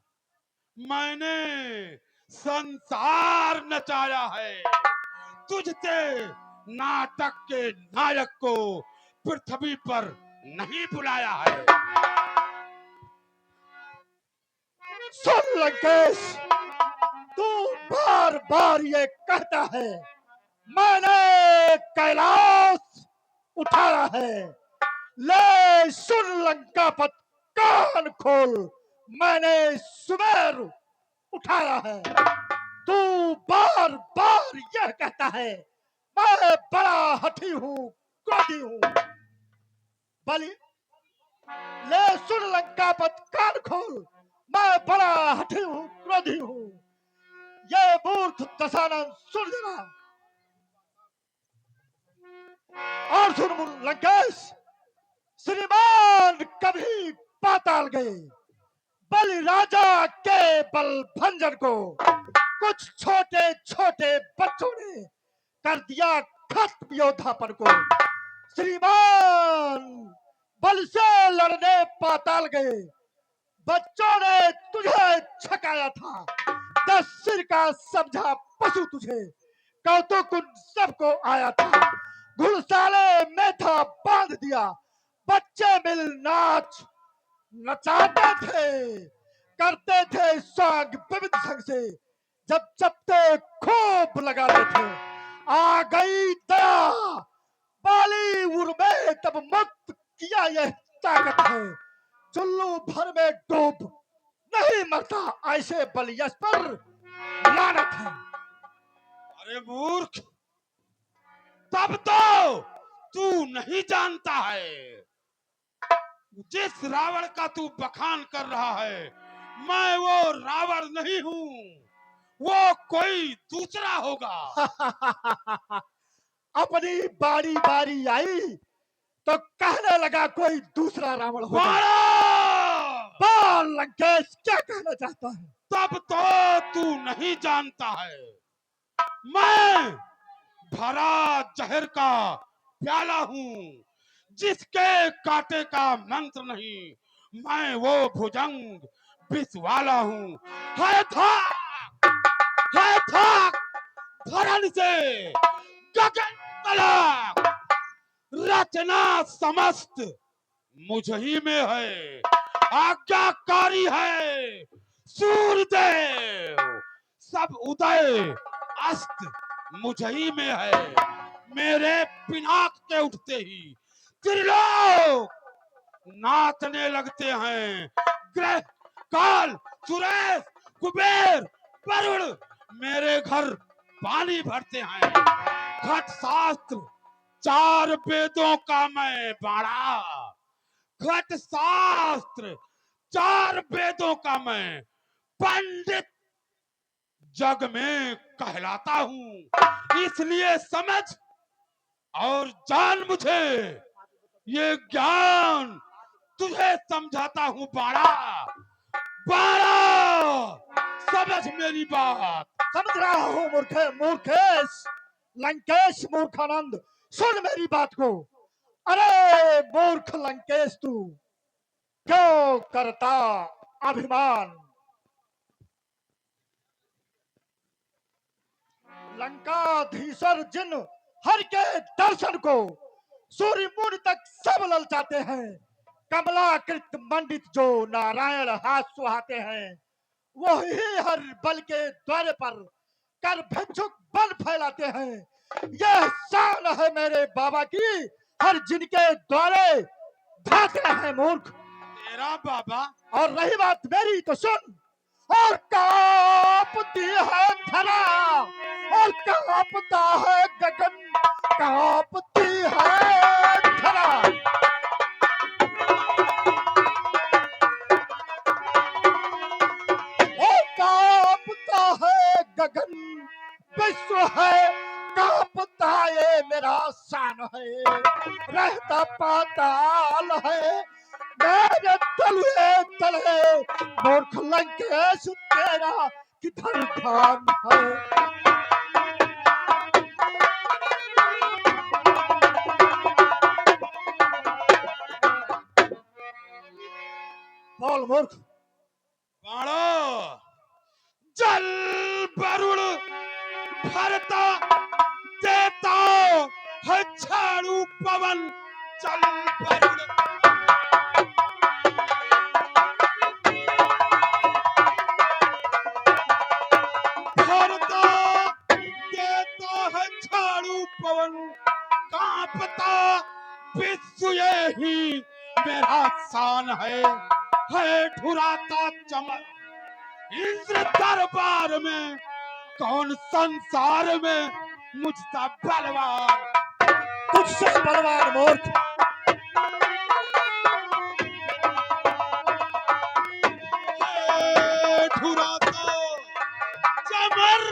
मैंने संसार नचाया है। तुझसे नाटक के नायक को पृथ्वी पर नहीं बुलाया है। सुन लंकेश, तू बार बार ये कहता है मैंने कैलाश उठाया है। ले सुन लंकापत, कान खोल, मैंने सुमेर उठाया है। तू बार बार यह कहता है मैं बड़ा हठी हूँ, क्रोधी हूँ। बलि ले सुन लंकापत, कान खोल। मैं बड़ा हठी हूँ, क्रोधी हूँ। ये मूर्ख दशानन सुन जरा। और सुन लंकेश, श्रीमान कभी पाताल गए। बलि राजा के बल भंजन को कुछ छोटे छोटे बच्चों ने कर दिया खत्म योद्धापन को। श्रीमान बल से लड़ने पाताल गए। बच्चों ने तुझे छकाया था। 10 सिर का समझा पशु तुझे। कौतुक उन सबको आया था। घुड़साले में था बांध दिया। बच्चे मिल नाच नचाते थे, करते थे सांग विविध संग से। जब चपते खूब लगाते थे, आ गई दया बाली उर्मे, तब मुक्त किया यह ताकत है। चुल्लू भर में डूब नहीं मरता, ऐसे बलियस पर लानत है। अरे मूर्ख, तब तो तू नहीं जानता है जिस रावण का तू बखान कर रहा है, मैं वो रावण नहीं हूँ, वो कोई दूसरा होगा। अपनी बारी बारी आई तो कहने लगा कोई दूसरा रावण होगा। बाड़ा! बोल लंकेश, क्या कहना चाहता है? तब तो तू नहीं जानता है, मैं भरा जहर का प्याला हूँ, जिसके कांटे का मंत्र नहीं। मैं वो भुजंग विष वाला हूँ। है था धरन से गगन तलक, रचना समस्त मुझ ही में है। आज्ञाकारी है सूर्यदेव, सब उदय अस्त मुझ ही में है। मेरे पिनाक के उठते ही त्रिलोक नाचने लगते हैं। ग्रह काल सुरेश कुबेर वरुण मेरे घर पानी भरते हैं। घट शास्त्र 4 वेदों का मैं बाड़ा, घट शास्त्र 4 वेदों का मैं पंडित जग में कहलाता हूँ। इसलिए समझ और जान मुझे, ये ज्ञान तुझे समझाता हूँ बाड़ा। बाड़ा, समझ मेरी बात। समझ रहा हूँ मूर्खेश, लंकेश मूर्खानंद, सुन मेरी बात को। अरे मूर्ख लंकेश, तू क्यों करता अभिमान? लंकाधीश्वर जिन हर के दर्शन को सूर्य मुनि तक सब ललचाते हैं। कमलाकृत मंडित जो नारायण हाथ सुहाते हैं, वही हर बल के द्वारे पर कर भिक्षुक बल फैलाते हैं। यह शान है मेरे बाबा की, हर जिनके द्वारे धाते हैं मूर्ख। तेरा बाबा? और रही बात मेरी तो सुन। और कांपती है धरा, और कांपता है गगन, कांपती है धरा। और कांपता है गगन, विश्व है कांपता, ये मेरा शान है। रहता पाताल है मेरे तलुए तले, मूर्ख लंकेश तेरा किधर ध्यान है? बोल मूर्ख। बाड़ो, जल वरुण भरता देता है झाड़ू पवन। जल वरुण भरता देता है झाड़ू पवन, कांपता विश्व यही मेरा शान है ठुराता चमन। इंद्र दरबार में कौन संसार में मुझसा बलवान। तुझसे बलवान मूर्ख। ठुरा तो चमर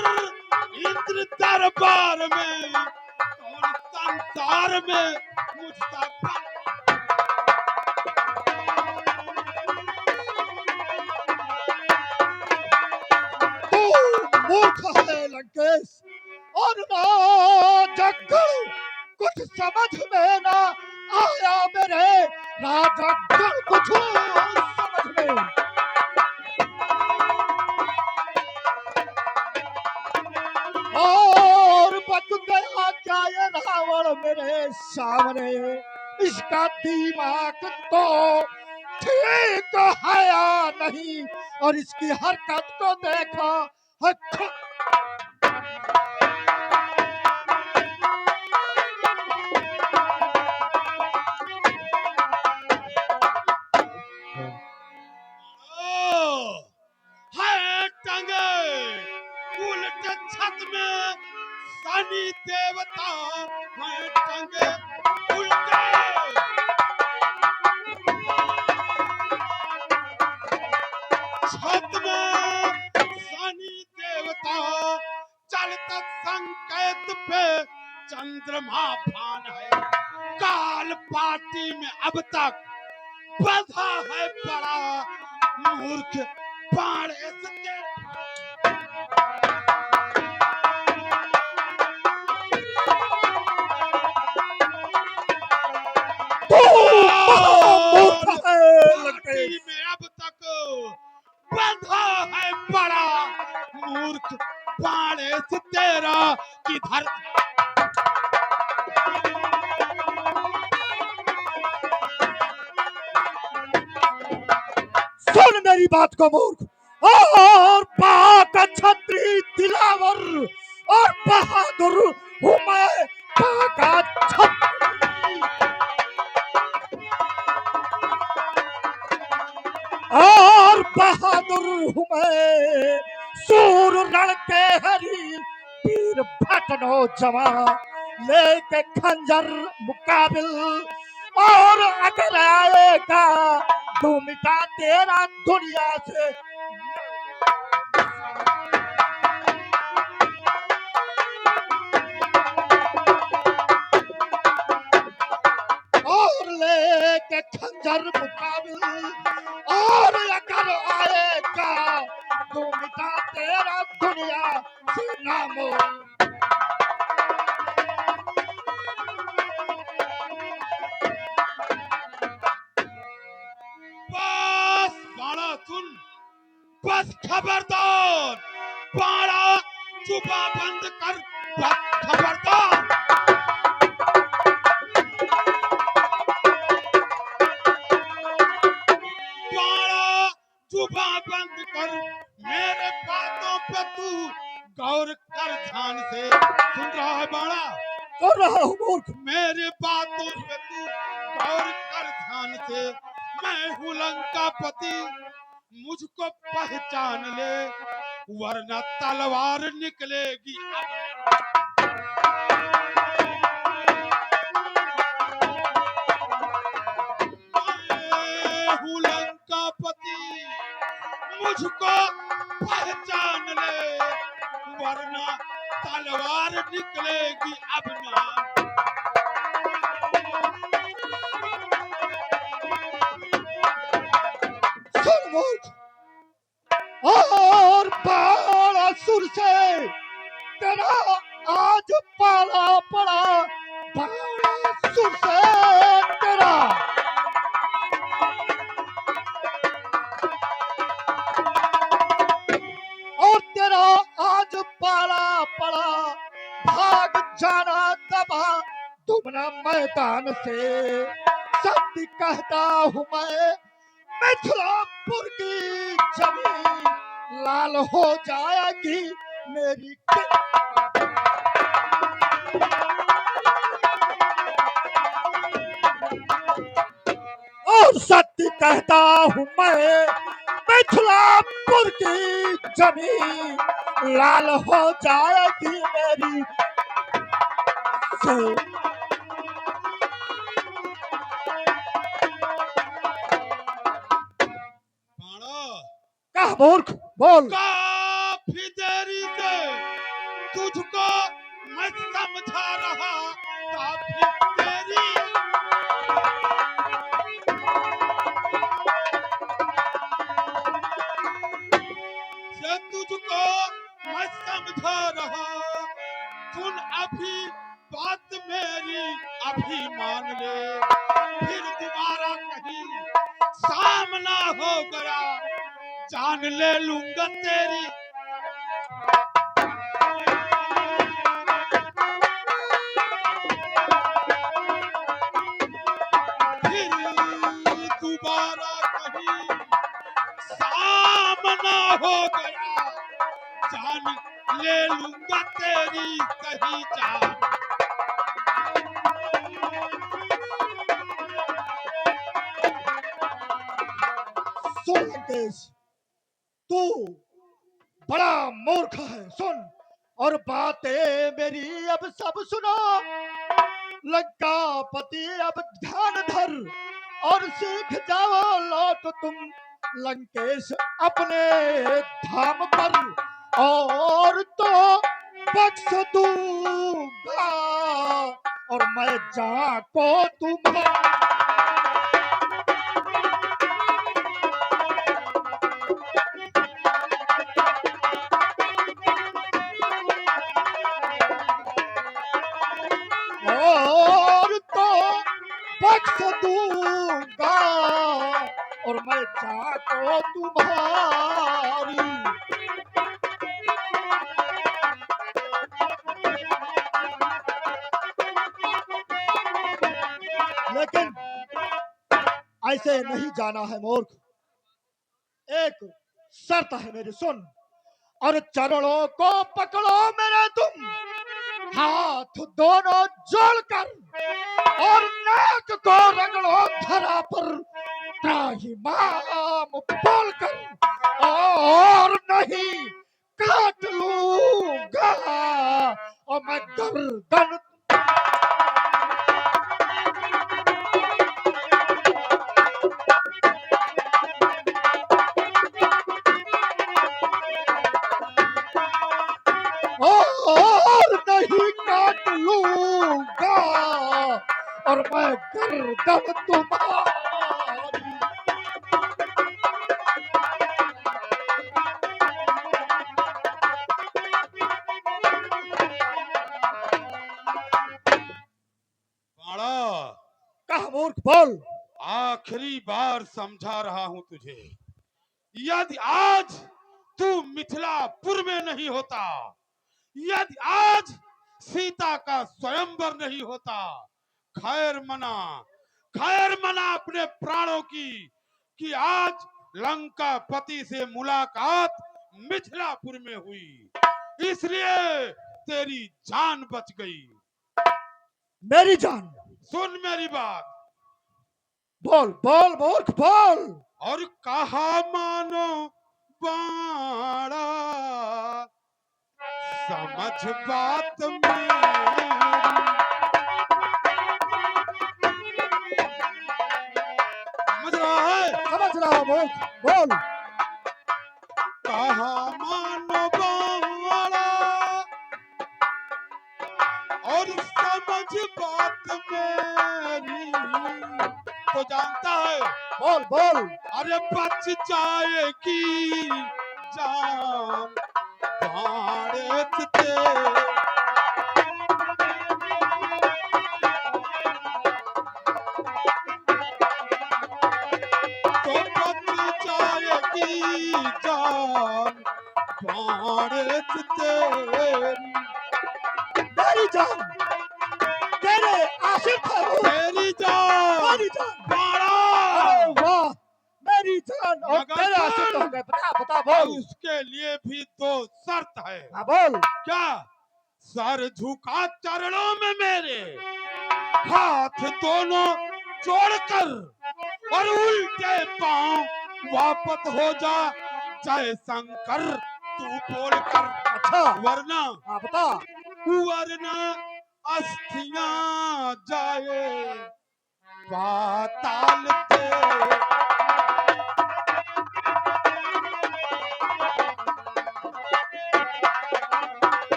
इंद्र दरबार में, कौन संसार में मुझसा तू मूर्ख है लंकेश और ना जग्गल, कुछ समझ में ना आया मेरे राजा गण, कुछ समझ में। और बक गया क्या ये रावण मेरे सामने, इसका दिमाग तो ठीक है या नहीं, और इसकी हरकत को देखा है है टंगे उल्टे छत में, शनि देवता है टंगे उल्टे। छत में शनि देवता, चलता संकेत पे चंद्रमा भान है। काल पार्टी में अब तक बधा है बड़ा मूर्ख पाड़े से। मूर्ख है पार्टी में अब तक बधा है बड़ा मूर्ख पाड़े से तेरा किधर। सुन मेरी बात को मूर्ख, और पाक छत्री दिलावर और बहादुर हूँ मैं, पाका छत्री और बहादुर हूँ मैं, सूर रण के हरी पीर भटनो जवान, लेके खंजर मुकाबिल, और अगर आएगा तू मिटा तेरा दुनिया से। और लेके खंजर मुकाबिल, और अगर आएगा तू मिटा तेरा दुनिया से नामो। बस बाड़ा सुन, बस खबरदार, बाड़ा चुपा बंद कर, बस खबरदार। बाड़ा चुपा बंद कर, मेरे बातों पे तू गौर कर ध्यान से। सुन रहा है बाड़ा? कर रहा हूँ मूर्ख। मेरे बातों पे तू गौर कर ध्यान से। मैं हूँ लंकापति, मुझको पहचान ले, वरना तलवार निकलेगी। मैं हूँ लंकापति, मुझको पहचान ले, वरना तलवार निकलेगी अब ना। सुन मूर्ख, और बाणासुर से तेरा आज पाला पड़ा, बाणासुर से तेरा। और तेरा आज पाला पड़ा, भाग जाना दबा तुमना मैदान से। सत्य कहता हूँ मैं, मिथिलापुर की जमीन लाल हो जाएगी मेरी। और सत्य कहता हूँ मैं, मिथिलापुर की जमीन लाल हो जाएगी मेरी। तो बाणा, कहा मूर्ख, बोल। काफी देरी से तुझको मैं समझा रहा, काफी देरी से तुझको मैं समझा रहा। सुन अभी बात मेरी, अभी मान ले, फिर दोबारा कहीं सामना हो गया, जान ले लूंगा तेरी। फिर दोबारा कहीं सामना हो गया, जान ले लूंगा तेरी कहीं जान। सुन लंकेश, तू बड़ा मूर्ख है। सुन और बातें मेरी अब सब सुनो। लंकापति अब ध्यान धर और सीख जाओ, लौट तुम लंकेश अपने धाम पर, और तो बख्श दूंगा और मैं जाको तुम्हें। और तो बख्श दूंगा और मैं जाको तुम्हारी। लेकिन ऐसे नहीं जाना है मूर्ख। एक शर्त है मेरी, सुन। और चरणों को पकड़ो मेरे तुम, हाथ दोनों जोड़कर, और नाक को रगड़ो धरा पर त्राहिमाम बोलकर, और नहीं काट लूंगा और मैं गर्दन। और नहीं काट लूंगा और मैं गर्दन तुम्हारी। बाणा, कहा मूर्ख, बोल। आखिरी बार समझा रहा हूं तुझे, यदि आज तू मिथिलापुर में नहीं होता, यदि आज सीता का स्वयंवर नहीं होता, खैर मना, खैर मना अपने प्राणों की, कि आज लंकापति से मुलाकात मिथिलापुर में हुई, इसलिए तेरी जान बच गई। मेरी जान? सुन मेरी बात, बोल बोल मूर्ख, बोल। और कहा मानो बाड़ा, समझ बात मेरी, समझ रहा है? समझ रहा हूं मूर्ख, बोल। कहा मानो बाड़ा, और समझ बात मेरी, तो जानता है, बोल बोल। अरे बच जाएगी जान बाड़े ते, तो बच जाएगी जान बाड़े तेरी। मेरी जान तेरे आशिक है वो। तेरी जान, मेरी जान। बाड़ा, अरे वाह, मेरी जान और मगर तेरे आशिक हो गए। बता बता, बोल। उसके लिए भी तो शर्त है। हाँ बोल। क्या? सर झुका चरणों में मेरे, हाथ दोनों जोड़कर, और उल्टे पांव वापस हो जा जय शंकर तू बोलकर। अच्छा, वरना, हाँ बता। वरना अस्थियां जाए पाताल ते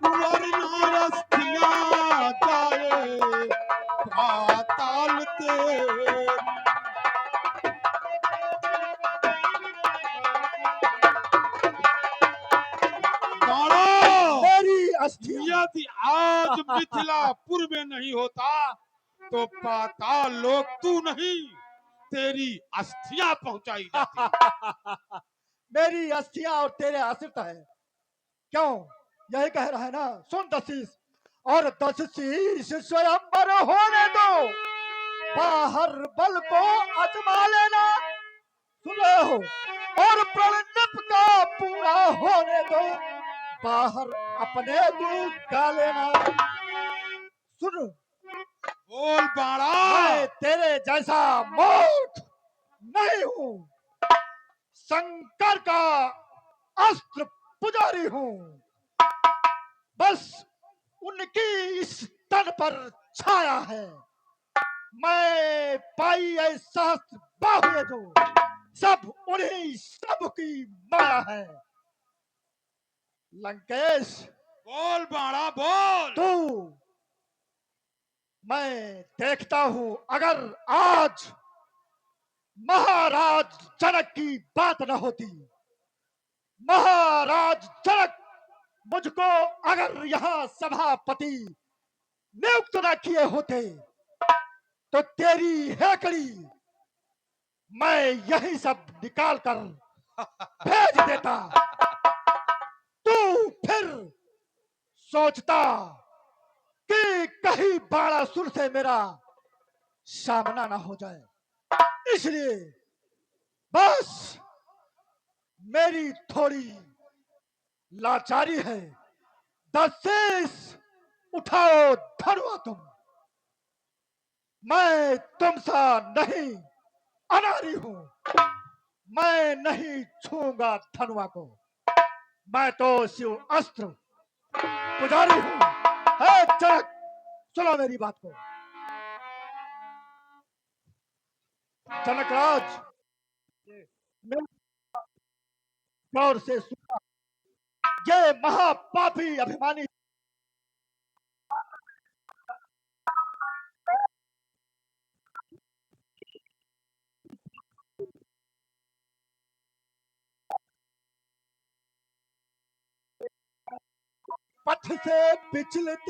वरना अस्थियां जाए पाताल ते बाणा मेरी अस्थियां यदि आज मिथिलापुर में नहीं होता तो पाताल लोक तू नहीं तेरी अस्थियां पहुंचाई जाती। मेरी अस्थियां और तेरे आश्रित है। क्यों? यही कह रहा है ना। सुन दशीस, और 10 शीश स्वयंवर होने दो, बाहर बल को आजमा लेना। सुन रहे हो? और प्रणप का पूरा होने दो, बाहर अपने दूध डालेना। सुन, बोल बाणा मैं तेरे जैसा मूर्ख नहीं हूं, शंकर का अस्त्र पुजारी हूं। बस उनकी इस तन पर छाया है। मैं पाई है सहस्त्र बाहुए जो, सब उन्हीं सब की माया है। लंकेश, बोल बाणा बोल। तू, मैं देखता हूं अगर आज महाराज जनक की बात न होती, महाराज जनक मुझको अगर यहाँ सभापति नियुक्त न किए होते, तो तेरी हेकड़ी मैं यही सब निकाल कर भेज देता। तू फिर सोचता कि कहीं बाणासुर से मेरा सामना ना हो जाए। इसलिए बस मेरी थोड़ी लाचारी है। दशीस, उठाओ धनुआ तुम। मैं तुमसा नहीं अनारी हूं, मैं नहीं छूंगा धनुआ को। मैं तो शिव अस्त्र पुजारी हूं। है जनक, सुनो मेरी बात को। जनकराज, मेरे गौर से सुना, ये महापापी अभिमानी पथ से विचलित